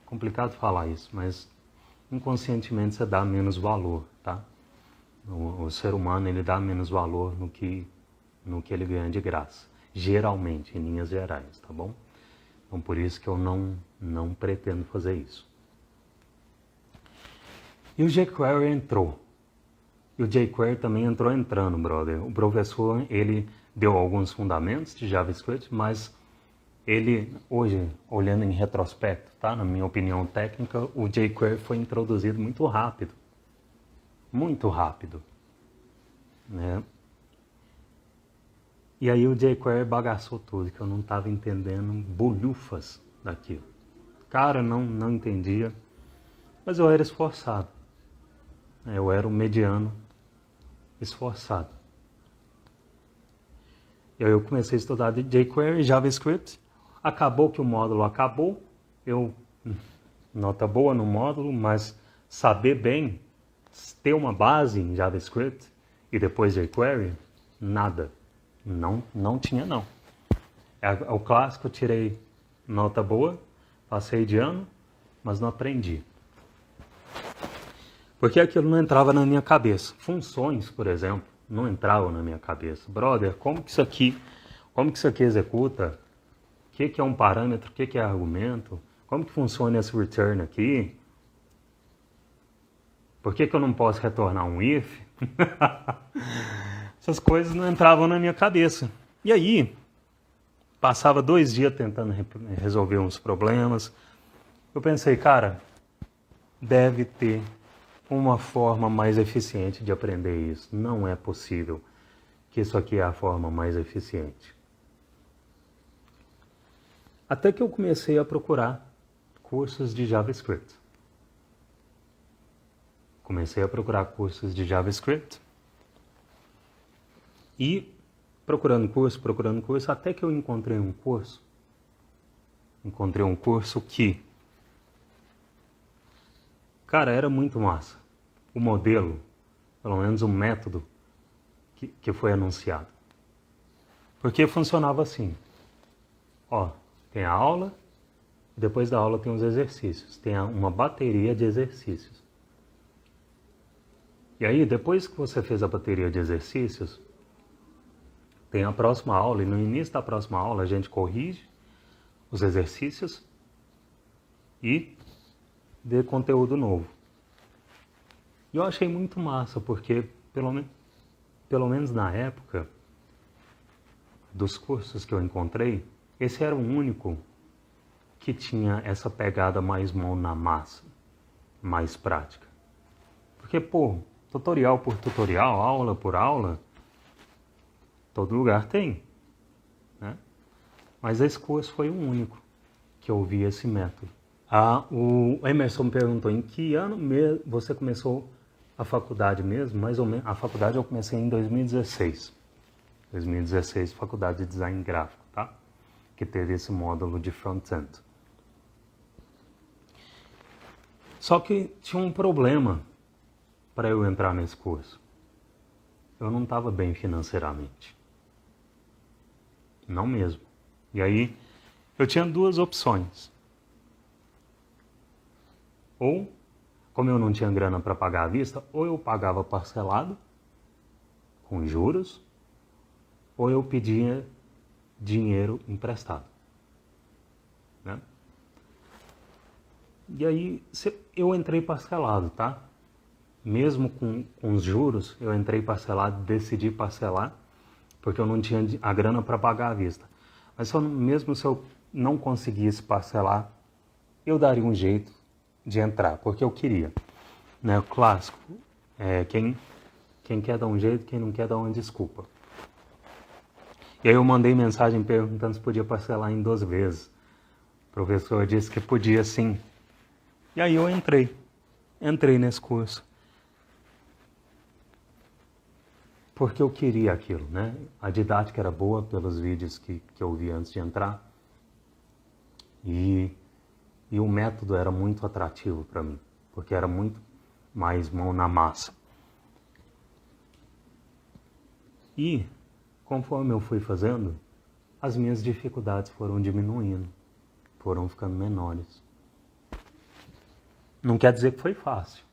complicado falar isso, mas inconscientemente você dá menos valor, tá? O ser humano, ele dá menos valor no que ele ganha de graça. Geralmente, em linhas gerais, tá bom? Então, por isso que eu não pretendo fazer isso. E o jQuery entrou. E o jQuery também entrou entrando, brother. O professor, ele deu alguns fundamentos de JavaScript, mas ele, hoje, olhando em retrospecto, tá? Na minha opinião técnica, o jQuery foi introduzido muito rápido. Muito rápido, né? E aí o jQuery bagaçou tudo, que eu não estava entendendo bolhufas daquilo. Cara, não entendia, mas eu era esforçado. Eu era um mediano esforçado. E aí eu comecei a estudar de jQuery, JavaScript. Acabou que o módulo acabou. Nota boa no módulo, mas saber bem, ter uma base em JavaScript e depois jQuery, nada. Não tinha não. É o clássico, eu tirei nota boa, passei de ano, mas não aprendi. Porque aquilo não entrava na minha cabeça. Funções, por exemplo, não entravam na minha cabeça. Brother, como que isso aqui executa? O que é um parâmetro? O que é argumento? Como que funciona esse return aqui? Por que eu não posso retornar um if? Essas coisas não entravam na minha cabeça. E aí, passava 2 dias tentando resolver uns problemas. Eu pensei, cara, deve ter uma forma mais eficiente de aprender isso. Não é possível que isso aqui é a forma mais eficiente. Até que eu comecei a procurar cursos de JavaScript. Comecei a procurar cursos de JavaScript e procurando curso, até que eu encontrei um curso. Encontrei um curso que, cara, era muito massa. O modelo, pelo menos o método que foi anunciado. Porque funcionava assim. Ó, tem a aula, depois da aula tem os exercícios. Tem uma bateria de exercícios. E aí, depois que você fez a bateria de exercícios, tem a próxima aula, e no início da próxima aula a gente corrige os exercícios e dê conteúdo novo. E eu achei muito massa, porque pelo menos na época dos cursos que eu encontrei, esse era o único que tinha essa pegada mais mão na massa, mais prática. Porque, tutorial por tutorial, aula por aula, todo lugar tem, né? Mas esse curso foi o único que eu vi esse método. O Emerson me perguntou em que ano você começou a faculdade mesmo? Mais ou menos, a faculdade eu comecei em 2016. 2016, faculdade de design gráfico, tá? Que teve esse módulo de front-end. Só que tinha um problema para eu entrar nesse curso. Eu não estava bem financeiramente. Não mesmo. E aí, eu tinha 2 opções. Ou, como eu não tinha grana para pagar à vista, ou eu pagava parcelado, com juros, ou eu pedia dinheiro emprestado. Né? E aí, eu entrei parcelado, tá? Mesmo com os juros, eu entrei parcelado, decidi parcelar, porque eu não tinha a grana para pagar à vista. Mas mesmo se eu não conseguisse parcelar, eu daria um jeito de entrar, porque eu queria. Né? O clássico, quem quer dar um jeito, quem não quer dar uma desculpa. E aí eu mandei mensagem perguntando se podia parcelar em 2 vezes. O professor disse que podia sim. E aí eu entrei nesse curso. Porque eu queria aquilo, né? A didática era boa pelos vídeos que eu vi antes de entrar. E o método era muito atrativo para mim, porque era muito mais mão na massa. E, conforme eu fui fazendo, as minhas dificuldades foram diminuindo, foram ficando menores. Não quer dizer que foi fácil,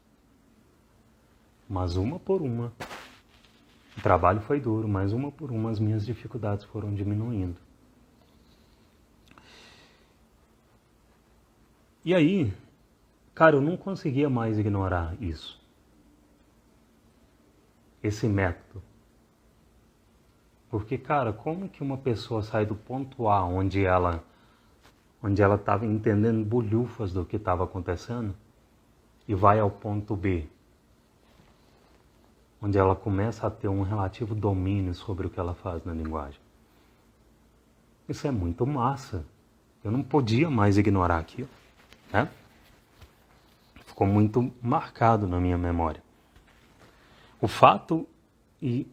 mas uma por uma. O trabalho foi duro, mas uma por uma as minhas dificuldades foram diminuindo. E aí, cara, eu não conseguia mais ignorar isso. Esse método. Porque, cara, como que uma pessoa sai do ponto A, onde ela estava entendendo bolhufas do que estava acontecendo, e vai ao ponto B, onde ela começa a ter um relativo domínio sobre o que ela faz na linguagem? Isso é muito massa. Eu não podia mais ignorar aquilo, né? Ficou muito marcado na minha memória. O fato de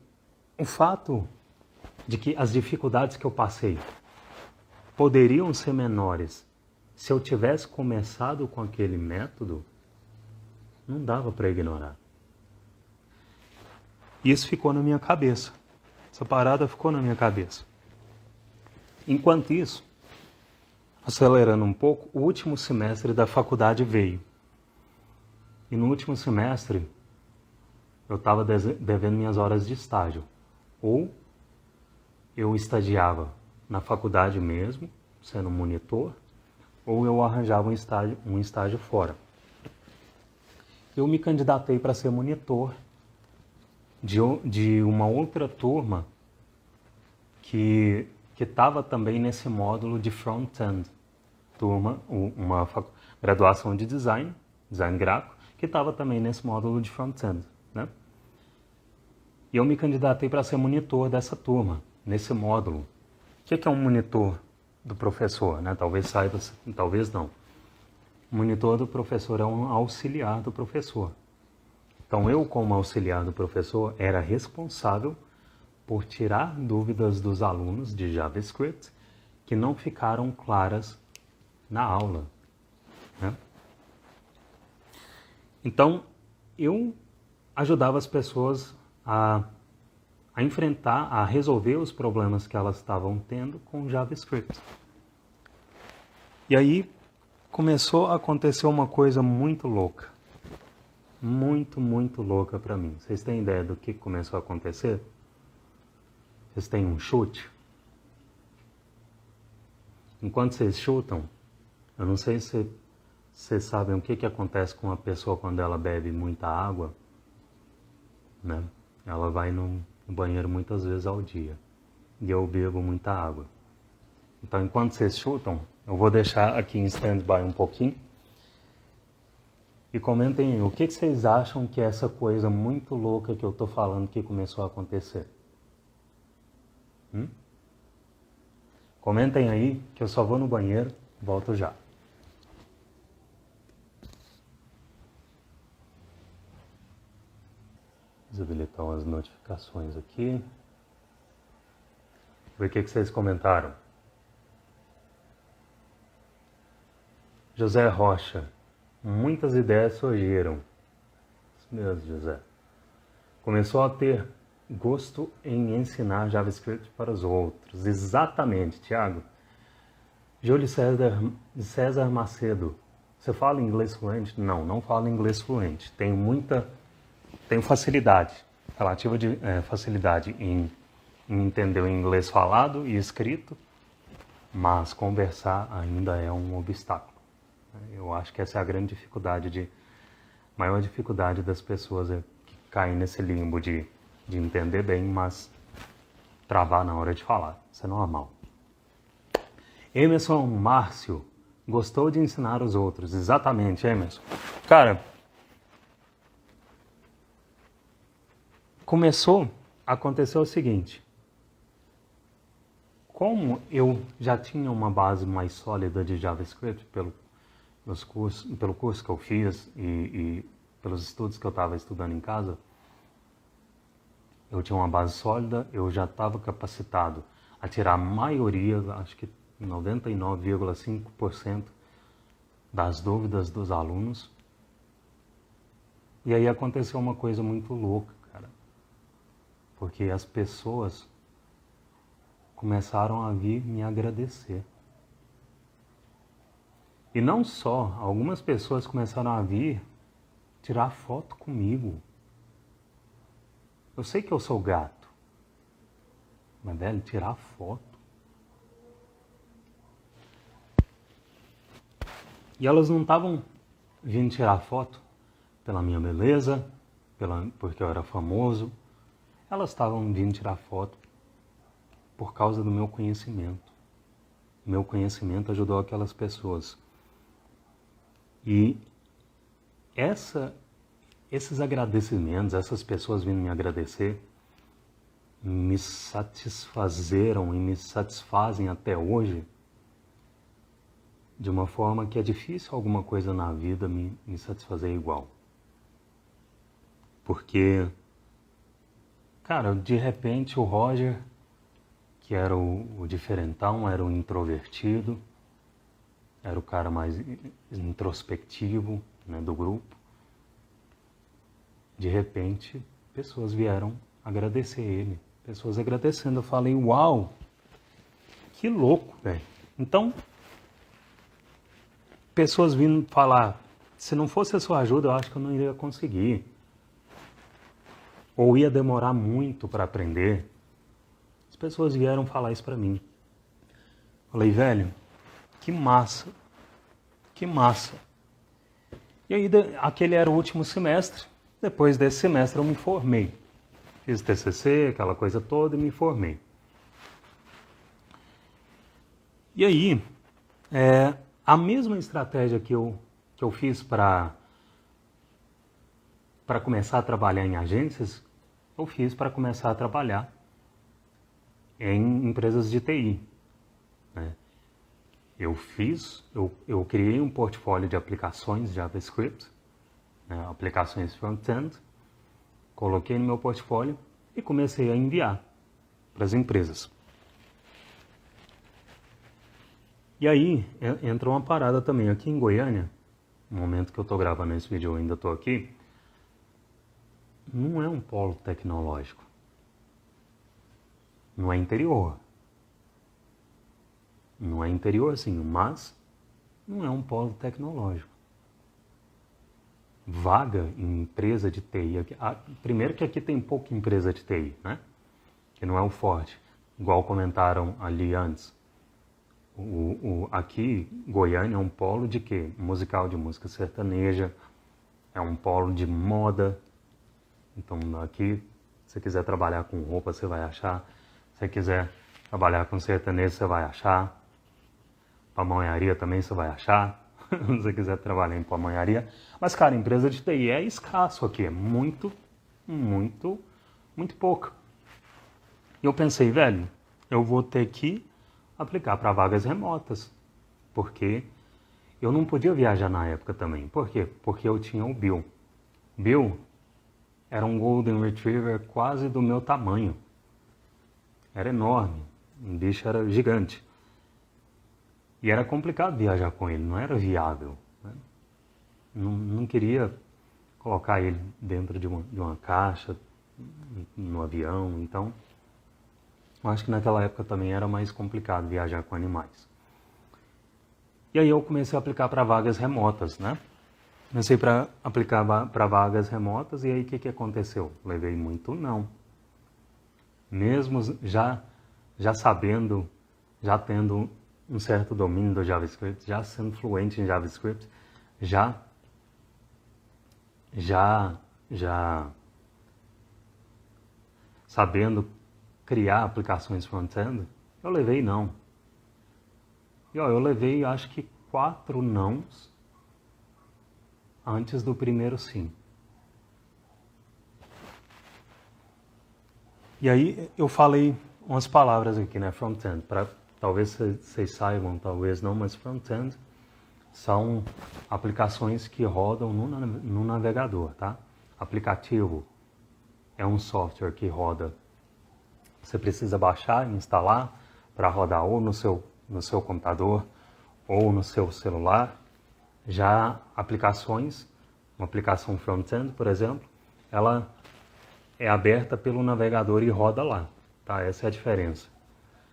que as dificuldades que eu passei poderiam ser menores se eu tivesse começado com aquele método, não dava para ignorar. Isso ficou na minha cabeça. Essa parada ficou na minha cabeça. Enquanto isso, acelerando um pouco, o último semestre da faculdade veio. E no último semestre, eu estava devendo minhas horas de estágio. Ou eu estagiava na faculdade mesmo, sendo monitor, ou eu arranjava um estágio fora. Eu me candidatei para ser monitor de uma outra turma que estava também nesse módulo de front-end. Uma graduação de design gráfico, que estava também nesse módulo de front-end, né? E eu me candidatei para ser monitor dessa turma, nesse módulo. O que é um monitor do professor, né? Talvez saiba, talvez não. O monitor do professor é um auxiliar do professor. Então eu, como auxiliar do professor, era responsável por tirar dúvidas dos alunos de JavaScript que não ficaram claras na aula, né? Então, eu ajudava as pessoas a enfrentar, a resolver os problemas que elas estavam tendo com JavaScript. E aí começou a acontecer uma coisa muito louca. Muito louca para mim. Vocês têm ideia do que começou a acontecer? Vocês têm um chute? Enquanto vocês chutam, eu não sei se vocês sabem o que acontece com uma pessoa quando ela bebe muita água, né? Ela vai no banheiro muitas vezes ao dia. E eu bebo muita água. Então, enquanto vocês chutam, eu vou deixar aqui em stand-by um pouquinho. E comentem aí, o que vocês acham que é essa coisa muito louca que eu tô falando que começou a acontecer? Comentem aí, que eu só vou no banheiro, volto já. Desabilitar as notificações aqui. Ver o que vocês comentaram. José Rocha. Muitas ideias surgiram. Isso mesmo, José. Começou a ter gosto em ensinar JavaScript para os outros. Exatamente, Thiago. Júlio César Macedo. Você fala inglês fluente? Não, não falo inglês fluente. Tenho facilidade, relativa de facilidade em entender o inglês falado e escrito, mas conversar ainda é um obstáculo. Eu acho que essa é a grande dificuldade, maior dificuldade das pessoas que caem nesse limbo de entender bem, mas travar na hora de falar. Isso é normal. Emerson Márcio, gostou de ensinar os outros. Exatamente, Emerson. Cara, aconteceu o seguinte. Como eu já tinha uma base mais sólida de JavaScript pelo curso que eu fiz e pelos estudos que eu estava estudando em casa, eu tinha uma base sólida, eu já estava capacitado a tirar a maioria, acho que 99,5% das dúvidas dos alunos. E aí aconteceu uma coisa muito louca, cara. Porque as pessoas começaram a vir me agradecer. E não só, algumas pessoas começaram a vir tirar foto comigo. Eu sei que eu sou gato, mas, velho, tirar foto. E elas não estavam vindo tirar foto pela minha beleza, porque eu era famoso. Elas estavam vindo tirar foto por causa do meu conhecimento. O meu conhecimento ajudou aquelas pessoas. E esses agradecimentos, essas pessoas vindo me agradecer, me satisfazeram e me satisfazem até hoje de uma forma que é difícil alguma coisa na vida me satisfazer igual. Porque, cara, de repente o Roger, que era o diferentão, era o introvertido, era o cara mais introspectivo, né, do grupo. De repente, pessoas vieram agradecer ele. Pessoas agradecendo. Eu falei, uau, que louco, velho. Então, pessoas vindo falar, se não fosse a sua ajuda, eu acho que eu não iria conseguir. Ou ia demorar muito para aprender. As pessoas vieram falar isso para mim. Falei, velho, que massa. Que massa. E aí, aquele era o último semestre. Depois desse semestre eu me formei. Fiz TCC, aquela coisa toda, e me formei. E aí, a mesma estratégia que eu fiz para começar a trabalhar em agências, eu fiz para começar a trabalhar em empresas de TI. Né? Eu criei um portfólio de aplicações JavaScript, né, aplicações front-end, coloquei no meu portfólio e comecei a enviar para as empresas. E aí entra uma parada também aqui em Goiânia, no momento que eu estou gravando esse vídeo eu ainda estou aqui, não é um polo tecnológico, não é interior. Não é interior, sim, mas não é um polo tecnológico. Vaga em empresa de TI. Primeiro que aqui tem pouca empresa de TI, né? Que não é o forte. Igual comentaram ali antes. Aqui, Goiânia é um polo de quê? Musical, de música sertaneja. É um polo de moda. Então aqui, se você quiser trabalhar com roupa, você vai achar. Se você quiser trabalhar com sertanejo, você vai achar. Pamonharia também você vai achar, se você quiser trabalhar em pamonharia. Mas, cara, empresa de TI é escasso aqui, é muito, muito, muito pouco. E eu pensei, velho, eu vou ter que aplicar para vagas remotas, porque eu não podia viajar na época também. Por quê? Porque eu tinha o Bill. Bill era um Golden Retriever quase do meu tamanho. Era enorme, o bicho era gigante. E era complicado viajar com ele, não era viável. Né? Não queria colocar ele dentro de uma caixa, no avião, então eu acho que naquela época também era mais complicado viajar com animais. E aí eu comecei a aplicar para vagas remotas, né? Comecei para aplicar para vagas remotas e aí o que aconteceu? Levei muito não. Mesmo já sabendo, já tendo um certo domínio do JavaScript, já sendo fluente em JavaScript, já sabendo criar aplicações front-end, eu levei não. E ó, eu levei acho que 4 nãos antes do primeiro sim. E aí eu falei umas palavras aqui, né, front-end, talvez vocês saibam, talvez não, mas front-end são aplicações que rodam no navegador, tá? Aplicativo é um software que roda, você precisa baixar e instalar para rodar ou no seu computador ou no seu celular. Já aplicações, uma aplicação front-end, por exemplo, ela é aberta pelo navegador e roda lá, tá? Essa é a diferença.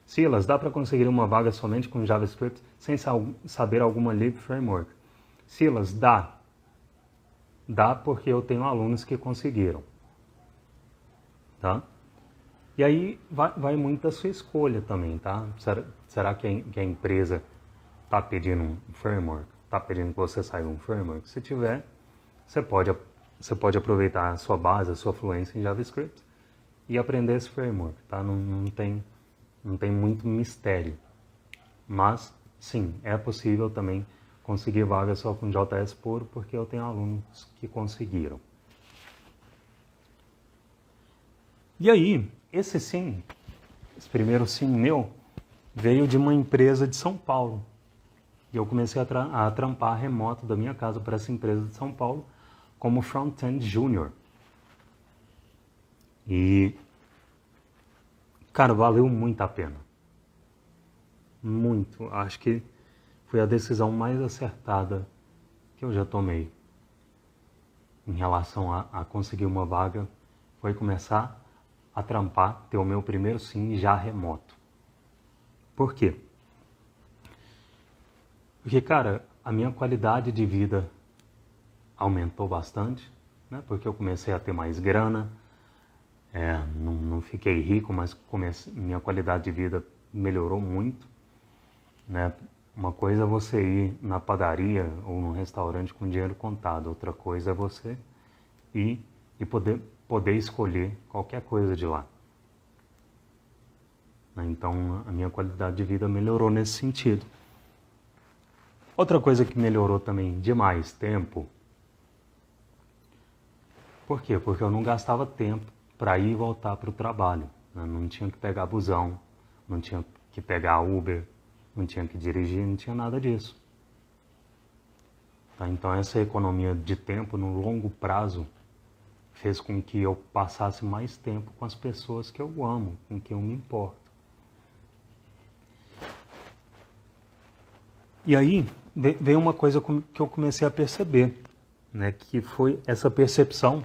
Silas, dá para conseguir uma vaga somente com JavaScript sem saber alguma lib framework? Silas, dá. Dá porque eu tenho alunos que conseguiram. Tá? E aí vai muito da sua escolha também, tá? Será que a empresa está pedindo um framework? Está pedindo que você saiba um framework? Se tiver, você pode aproveitar a sua base, a sua fluência em JavaScript e aprender esse framework, tá? Não tem muito mistério. Mas, sim, é possível também conseguir vaga só com JS puro, porque eu tenho alunos que conseguiram. E aí, esse primeiro sim meu, veio de uma empresa de São Paulo. E eu comecei a trampar remoto da minha casa para essa empresa de São Paulo como front-end júnior. E, cara, valeu muito a pena. Muito. Acho que foi a decisão mais acertada que eu já tomei em relação a conseguir uma vaga. Foi começar a trampar, ter o meu primeiro sim já remoto. Por quê? Porque, cara, a minha qualidade de vida aumentou bastante, né? Porque eu comecei a ter mais grana, não fiquei rico, mas minha qualidade de vida melhorou muito, né? Uma coisa é você ir na padaria ou num restaurante com dinheiro contado, outra coisa é você ir e poder escolher qualquer coisa de lá. Então, a minha qualidade de vida melhorou nesse sentido. Outra coisa que melhorou também demais, tempo. Por quê? Porque eu não gastava tempo para ir e voltar para o trabalho. Eu não tinha que pegar busão, não tinha que pegar Uber, não tinha que dirigir, não tinha nada disso. Tá? Então, essa economia de tempo no longo prazo fez com que eu passasse mais tempo com as pessoas que eu amo, com quem eu me importo. E aí veio uma coisa que eu comecei a perceber, né, que foi essa percepção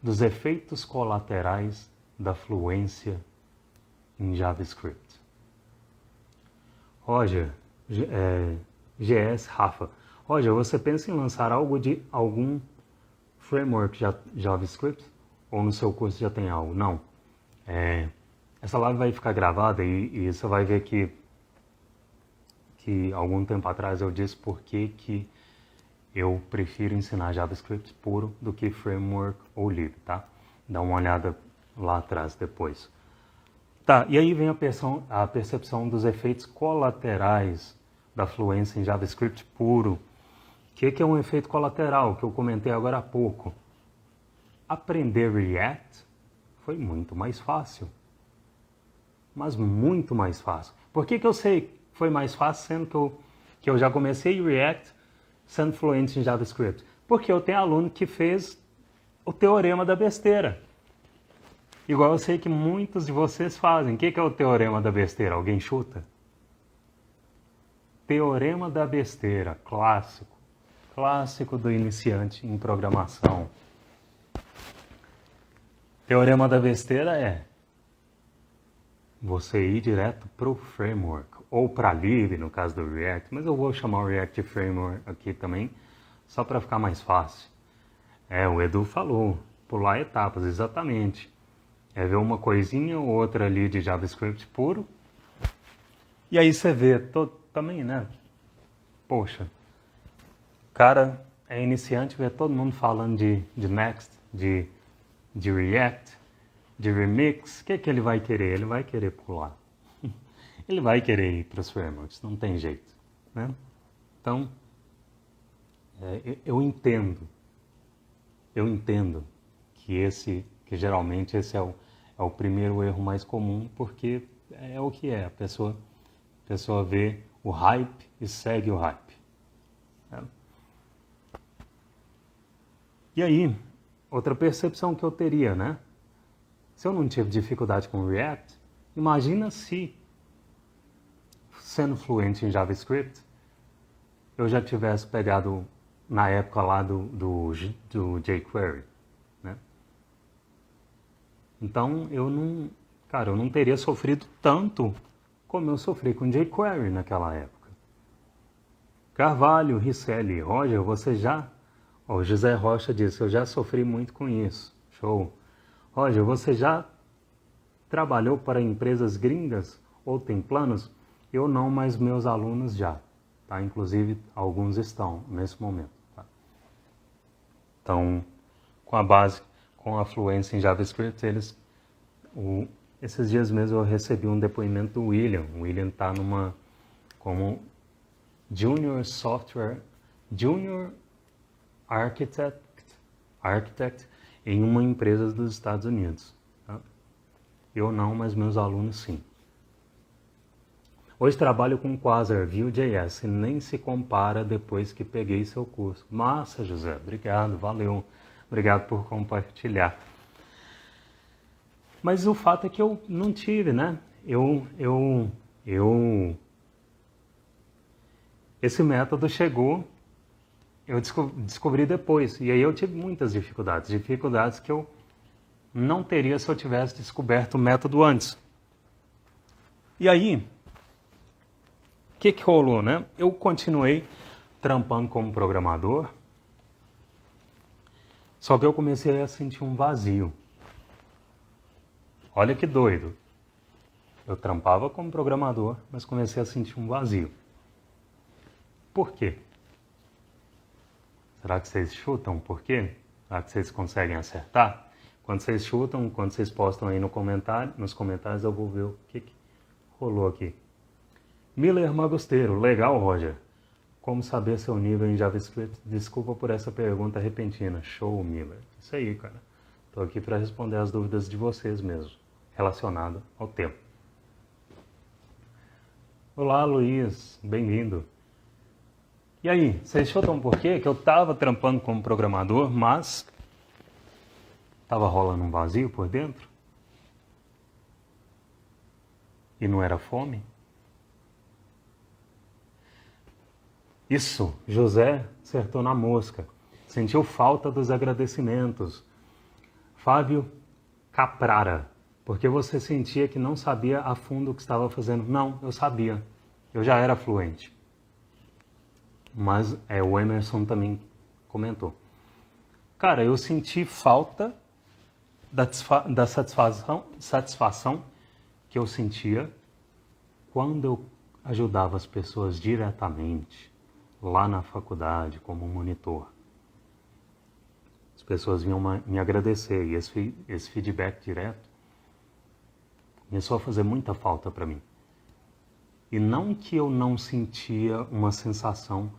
dos efeitos colaterais da fluência em JavaScript. Roger, GS, Rafa. Roger, você pensa em lançar algum framework JavaScript? Ou no seu curso já tem algo? Não. Essa live vai ficar gravada e você vai ver que algum tempo atrás eu disse por que eu prefiro ensinar JavaScript puro do que framework ou livre, tá? Dá uma olhada lá atrás depois. Tá, e aí vem a percepção dos efeitos colaterais da fluência em JavaScript puro. O que é um efeito colateral, que eu comentei agora há pouco? Aprender React foi muito mais fácil. Mas muito mais fácil. Por que eu sei que foi mais fácil, sendo que eu já comecei React sendo fluente em JavaScript? Porque eu tenho aluno que fez o teorema da besteira. Igual eu sei que muitos de vocês fazem. O que é o teorema da besteira? Alguém chuta? Teorema da besteira, clássico. Clássico do iniciante em programação. Teorema da besteira é você ir direto para o framework, ou para livre, no caso do React, mas eu vou chamar o React Framework aqui também, só para ficar mais fácil. O Edu falou, pular etapas, exatamente. Ver uma coisinha ou outra ali de JavaScript puro, e aí você vê, também, né? Poxa, o cara é iniciante, vê todo mundo falando de Next, de React, de Remix, o que ele vai querer? Ele vai querer pular. Ele vai querer ir para os frameworks, não tem jeito, né? Então, eu entendo que geralmente esse é o primeiro erro mais comum, porque é o que é, a pessoa vê o hype e segue o hype. Né? E aí, outra percepção que eu teria, né? Se eu não tive dificuldade com React, imagina se, sendo fluente em JavaScript, eu já tivesse pegado na época lá do jQuery, né? Então, eu não teria sofrido tanto como eu sofri com jQuery naquela época. Carvalho, Ricelli, Roger, você já... O José Rocha disse, eu já sofri muito com isso. Show. Roger, você já trabalhou para empresas gringas ou tem planos? Eu não, mas meus alunos já. Tá? Inclusive, alguns estão nesse momento. Tá? Então, com a fluência em JavaScript, esses dias mesmo eu recebi um depoimento do William. O William está como Junior Architect em uma empresa dos Estados Unidos. Tá? Eu não, mas meus alunos sim. Hoje trabalho com Quasar, Vue.js, e nem se compara depois que peguei seu curso. Massa, José, obrigado, valeu. Obrigado por compartilhar. Mas o fato é que eu não tive, né? Esse método chegou, eu descobri depois. E aí eu tive muitas dificuldades que eu não teria se eu tivesse descoberto o método antes. E aí, o que rolou, né? Eu continuei trampando como programador, só que eu comecei a sentir um vazio. Olha que doido. Eu trampava como programador, mas comecei a sentir um vazio. Por quê? Será que vocês chutam por quê? Será que vocês conseguem acertar? Quando vocês chutam, quando vocês postam aí nos comentários, eu vou ver o que rolou aqui. Miller Magosteiro, legal, Roger. Como saber seu nível em JavaScript? Desculpa por essa pergunta repentina. Show, Miller. Isso aí, cara. Estou aqui para responder as dúvidas de vocês mesmo, relacionado ao tema. Olá, Luiz. Bem-vindo. E aí, vocês chutam por quê? Que eu estava trampando como programador, mas estava rolando um vazio por dentro? E não era fome? Isso, José acertou na mosca. Sentiu falta dos agradecimentos. Fábio Caprara, porque você sentia que não sabia a fundo o que estava fazendo. Não, eu sabia. Eu já era fluente. Mas o Emerson também comentou. Cara, eu senti falta da satisfação que eu sentia quando eu ajudava as pessoas diretamente lá na faculdade como monitor. As pessoas vinham me agradecer e esse feedback direto começou a fazer muita falta para mim. E não que eu não sentia uma sensação,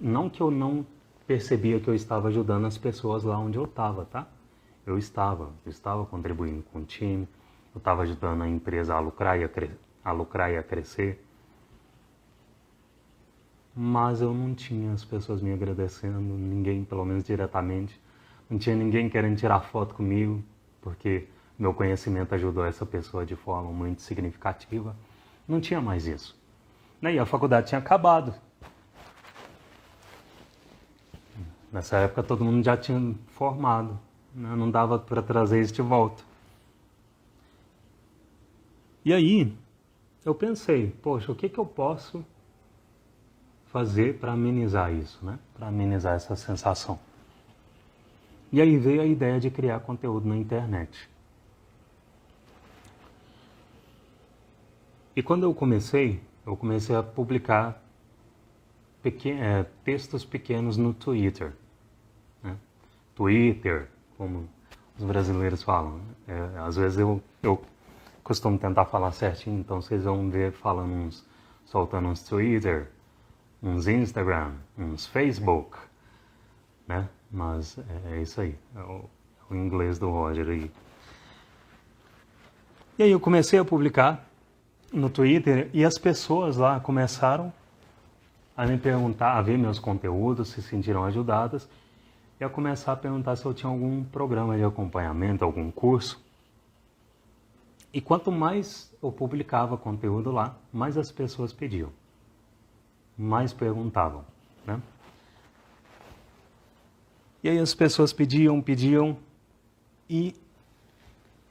não que eu não percebia que eu estava ajudando as pessoas lá onde eu estava, tá? Eu estava contribuindo com o time, eu estava ajudando a empresa a lucrar e a crescer. Mas eu não tinha as pessoas me agradecendo, ninguém, pelo menos diretamente. Não tinha ninguém querendo tirar foto comigo, porque meu conhecimento ajudou essa pessoa de forma muito significativa. Não tinha mais isso. E a faculdade tinha acabado. Nessa época todo mundo já tinha formado, né? Não dava para trazer isso de volta. E aí eu pensei, poxa, o que eu posso fazer para amenizar isso, né? Para amenizar essa sensação. E aí veio a ideia de criar conteúdo na internet. E quando eu comecei a publicar textos pequenos no Twitter. Né? Twitter, como os brasileiros falam. Às vezes eu costumo tentar falar certinho, então vocês vão ver soltando uns Twitter, uns Instagram, uns Facebook, né? Mas é isso aí, é o inglês do Roger aí. E aí eu comecei a publicar no Twitter e as pessoas lá começaram a me perguntar, a ver meus conteúdos, se sentiram ajudadas e a começar a perguntar se eu tinha algum programa de acompanhamento, algum curso. E quanto mais eu publicava conteúdo lá, mais as pessoas pediam, mais perguntavam, né? E aí as pessoas pediam, e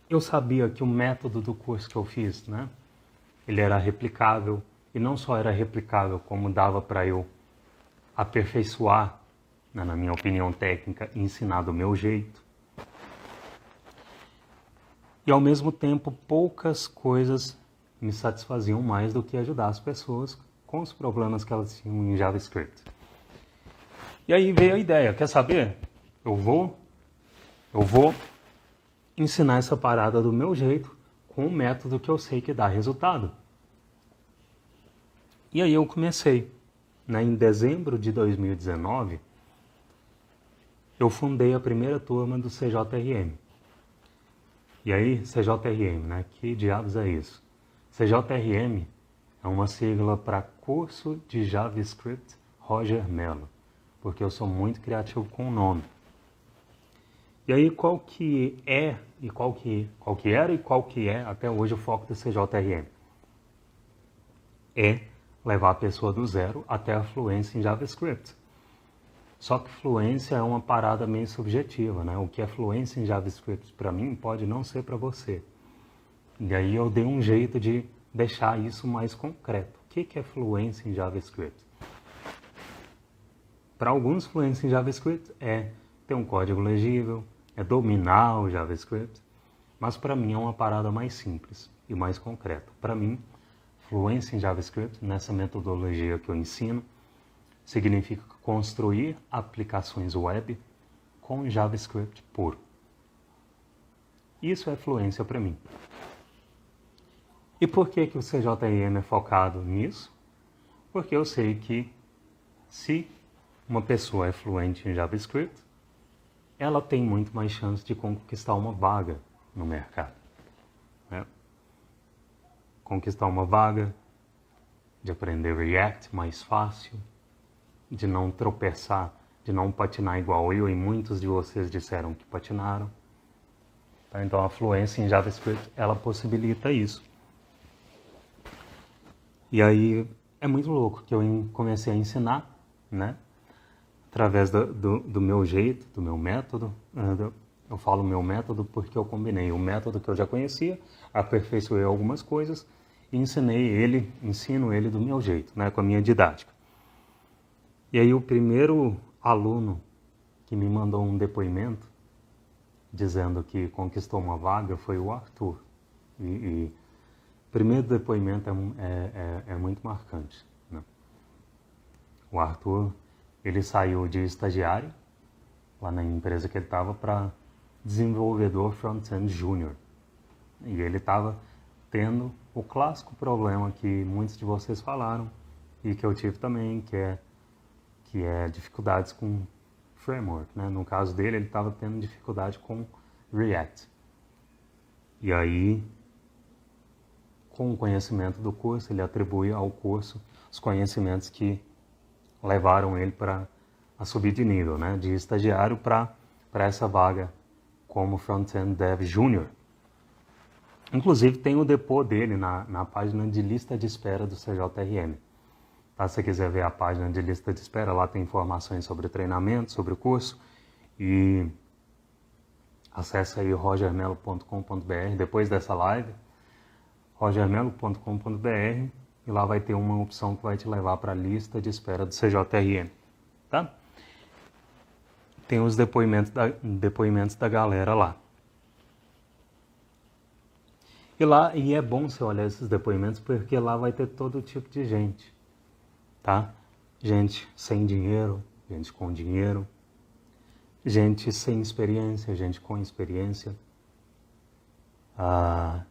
eu sabia que o método do curso que eu fiz, né, ele era replicável, e não só era replicável, como dava para eu aperfeiçoar, né, na minha opinião técnica, e ensinar do meu jeito. E ao mesmo tempo, poucas coisas me satisfaziam mais do que ajudar as pessoas com os problemas que elas tinham em JavaScript. E aí veio a ideia, quer saber? Eu vou ensinar essa parada do meu jeito, com um método que eu sei que dá resultado. E aí eu comecei, né, em dezembro de 2019, eu fundei a primeira turma do CJRM. E aí, CJRM, né, que diabos é isso? CJRM é uma sigla para Curso de JavaScript Roger Mello, porque eu sou muito criativo com o nome. E aí, qual que era e qual que é até hoje o foco do CJRM? É levar a pessoa do zero até a fluência em JavaScript. Só que fluência é uma parada meio subjetiva, né? O que é fluência em JavaScript para mim pode não ser para você. E aí eu dei um jeito de deixar isso mais concreto. O que é fluência em JavaScript? Para alguns, fluência em JavaScript é ter um código legível, é dominar o JavaScript, mas para mim é uma parada mais simples e mais concreta. Para mim, fluência em JavaScript, nessa metodologia que eu ensino, significa construir aplicações web com JavaScript puro. Isso é fluência para mim. E por que o CJIM é focado nisso? Porque eu sei que se uma pessoa é fluente em JavaScript, ela tem muito mais chance de conquistar uma vaga no mercado. Né? Conquistar uma vaga, de aprender React mais fácil, de não tropeçar, de não patinar igual eu e muitos de vocês disseram que patinaram. Tá? Então a fluência em JavaScript, ela possibilita isso. E aí é muito louco que eu comecei a ensinar, né? Através do meu jeito, do meu método. Eu falo meu método porque eu combinei o método que eu já conhecia, aperfeiçoei algumas coisas e ensino ele do meu jeito, né? Com a minha didática. E aí o primeiro aluno que me mandou um depoimento dizendo que conquistou uma vaga foi o Arthur. E o primeiro depoimento é muito marcante. Né? O Arthur, ele saiu de estagiário lá na empresa que ele estava para desenvolvedor front-end júnior. E ele estava tendo o clássico problema que muitos de vocês falaram e que eu tive também, que é dificuldades com framework. Né? No caso dele, ele estava tendo dificuldade com React. E aí, com o conhecimento do curso, ele atribui ao curso os conhecimentos que levaram ele para a subir de nível, né? De estagiário para essa vaga como front-end dev júnior. Inclusive, tem o depô dele na página de lista de espera do CJRM. Tá? Se você quiser ver a página de lista de espera, lá tem informações sobre o treinamento, sobre o curso. E acesse aí rogermelo.com.br depois dessa live, rogermelo.com.br, e lá vai ter uma opção que vai te levar para a lista de espera do CJRM. Tá? Tem os depoimentos da galera lá. E é bom você olhar esses depoimentos porque lá vai ter todo tipo de gente. Tá? Gente sem dinheiro, gente com dinheiro, gente sem experiência, gente com experiência,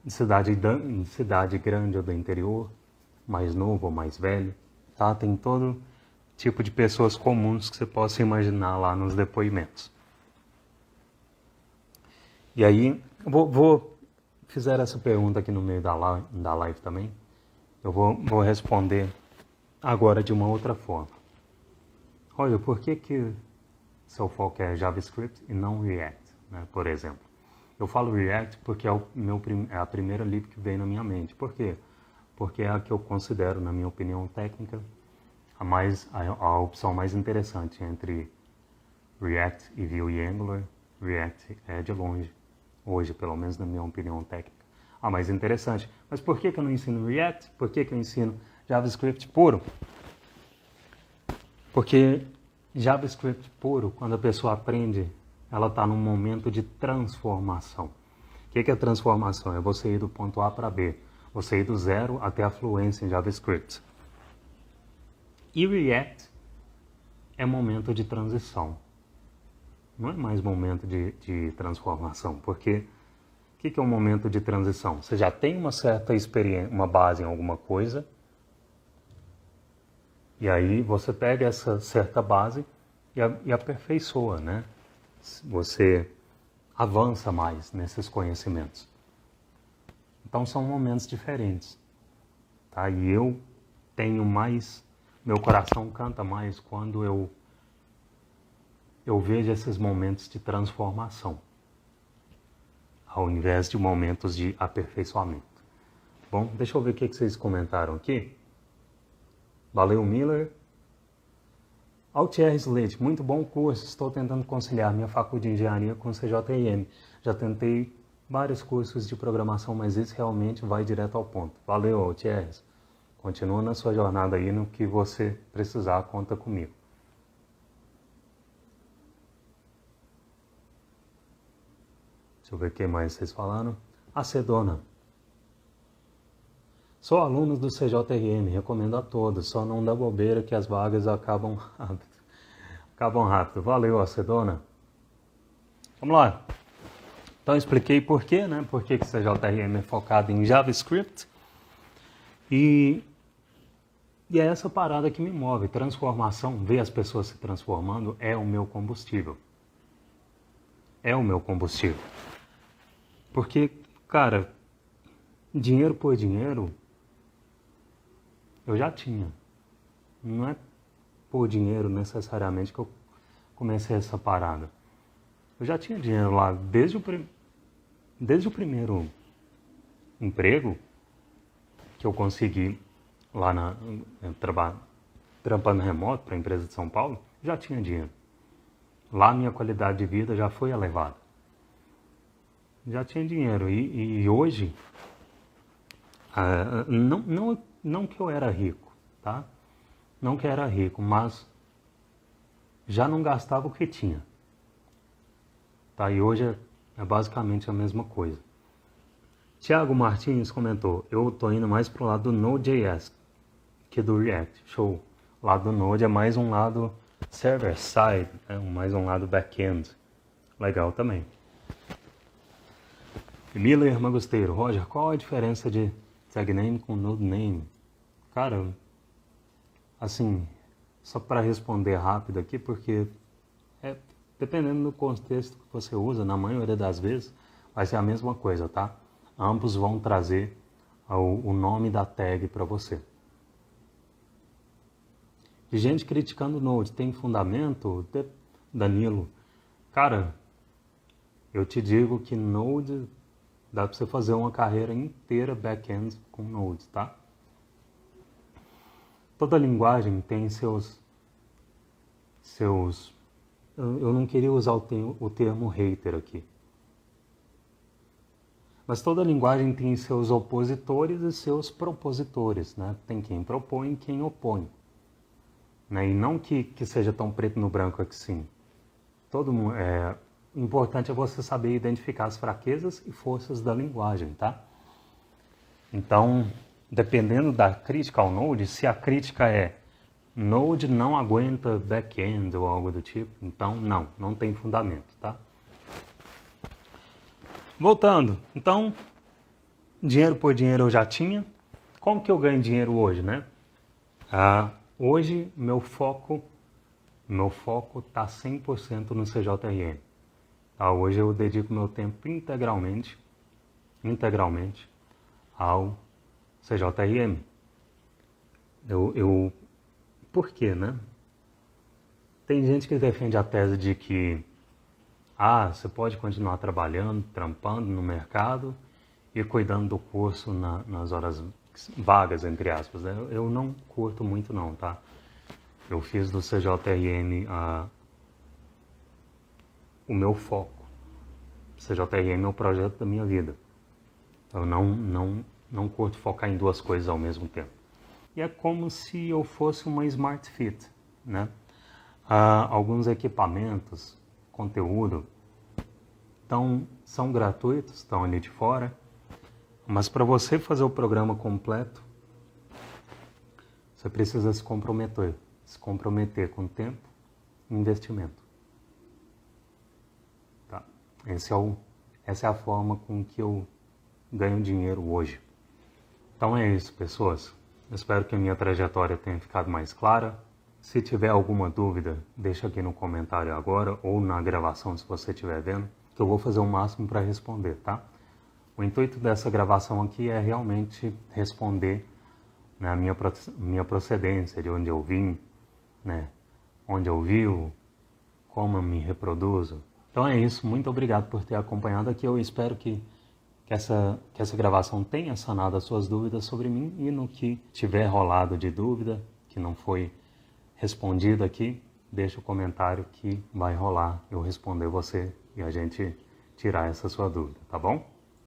em cidade grande ou do interior, mais novo ou mais velho, tá? Tem todo tipo de pessoas comuns que você possa imaginar lá nos depoimentos. E aí, fizeram essa pergunta aqui no meio da live também, eu vou responder agora de uma outra forma. Olha, por que seu foco é JavaScript e não React, né, por exemplo? Eu falo React porque é a primeira lib que vem na minha mente. Por quê? Porque é a que eu considero, na minha opinião técnica, a opção mais interessante entre React e Vue e Angular. React é de longe, hoje, pelo menos na minha opinião técnica, a mais interessante. Mas por que eu não ensino React? Por que eu ensino JavaScript puro? Porque JavaScript puro, quando a pessoa aprende, ela está num momento de transformação. O que é transformação? É você ir do ponto A para B. Você ir do zero até a fluência em JavaScript. E React é momento de transição. Não é mais momento de transformação, porque o que é um momento de transição? Você já tem uma certa experiência, uma base em alguma coisa, e aí você pega essa certa base e aperfeiçoa, né? Você avança mais nesses conhecimentos. Então são momentos diferentes. Tá? E eu tenho mais, meu coração canta mais quando eu vejo esses momentos de transformação, ao invés de momentos de aperfeiçoamento. Bom, deixa eu ver o que vocês comentaram aqui. Valeu, Miller. Altier Slate, muito bom curso. Estou tentando conciliar minha faculdade de engenharia com o CJIM. Já tentei vários cursos de programação, mas esse realmente vai direto ao ponto. Valeu, Altier. Continua na sua jornada aí, no que você precisar, conta comigo. Deixa eu ver o que mais vocês falaram. A Sedona. Sou aluno do CJRM, recomendo a todos. Só não dá bobeira que as vagas acabam rápido. Acabam rápido. Valeu, Acedona. Vamos lá. Então eu expliquei por quê, né? Por que o CJRM é focado em JavaScript. E é essa parada que me move. Transformação, ver as pessoas se transformando é o meu combustível. É o meu combustível. Porque, cara, dinheiro por dinheiro, eu já tinha. Não é por dinheiro necessariamente que eu comecei essa parada. Eu já tinha dinheiro lá desde o primeiro emprego que eu consegui lá trampando remoto para a empresa de São Paulo, já tinha dinheiro. Lá minha qualidade de vida já foi elevada. Já tinha dinheiro. E hoje, não que eu era rico, tá? Não que era rico, mas já não gastava o que tinha. Tá? E hoje é basicamente a mesma coisa. Tiago Martins comentou, eu tô indo mais pro lado do Node.js que do React. Show. O lado do Node é mais um lado server-side, mais um lado back-end. Legal também. Miller Magusteiro, Roger, qual a diferença de tag name com node name? Cara, assim, só para responder rápido aqui, porque dependendo do contexto que você usa, na maioria das vezes, vai ser a mesma coisa, tá? Ambos vão trazer o nome da tag para você. E gente criticando o Node, tem fundamento? Danilo, cara, eu te digo que Node dá para você fazer uma carreira inteira back-end com Node, tá? Toda linguagem tem seus eu não queria usar o termo hater aqui. Mas toda linguagem tem seus opositores e seus propositores, né? Tem quem propõe e quem opõe. Né? E não que seja tão preto no branco assim. O importante é você saber identificar as fraquezas e forças da linguagem, tá? Então, dependendo da crítica ao Node, se a crítica é Node não aguenta back-end ou algo do tipo, então não tem fundamento, tá? Voltando, então, dinheiro por dinheiro eu já tinha. Como que eu ganho dinheiro hoje, né? Hoje, meu foco está 100% no CJRM. Tá? Hoje eu dedico meu tempo integralmente ao CJRM. Por quê, né? Tem gente que defende a tese de que você pode continuar trabalhando, trampando no mercado e cuidando do curso nas horas vagas, entre aspas. Né? Eu não curto muito não, tá? Eu fiz do CJRM o meu foco. O CJRM é o projeto da minha vida. Eu não curto focar em duas coisas ao mesmo tempo. E é como se eu fosse uma Smart Fit, né? Alguns equipamentos, conteúdo, são gratuitos, estão ali de fora, mas para você fazer o programa completo, você precisa se comprometer com tempo e investimento. Tá? Essa é a forma com que eu ganho dinheiro hoje. Então é isso, pessoas. Eu espero que a minha trajetória tenha ficado mais clara. Se tiver alguma dúvida, deixa aqui no comentário agora ou na gravação se você estiver vendo, que eu vou fazer o máximo para responder, tá? O intuito dessa gravação aqui é realmente responder, né, a minha procedência, de onde eu vim, né, onde eu vivo, como eu me reproduzo. Então é isso, muito obrigado por ter acompanhado aqui. Eu espero que essa gravação tenha sanado as suas dúvidas sobre mim e no que tiver rolado de dúvida, que não foi respondido aqui, deixa o comentário que vai rolar eu responder você e a gente tirar essa sua dúvida, tá bom?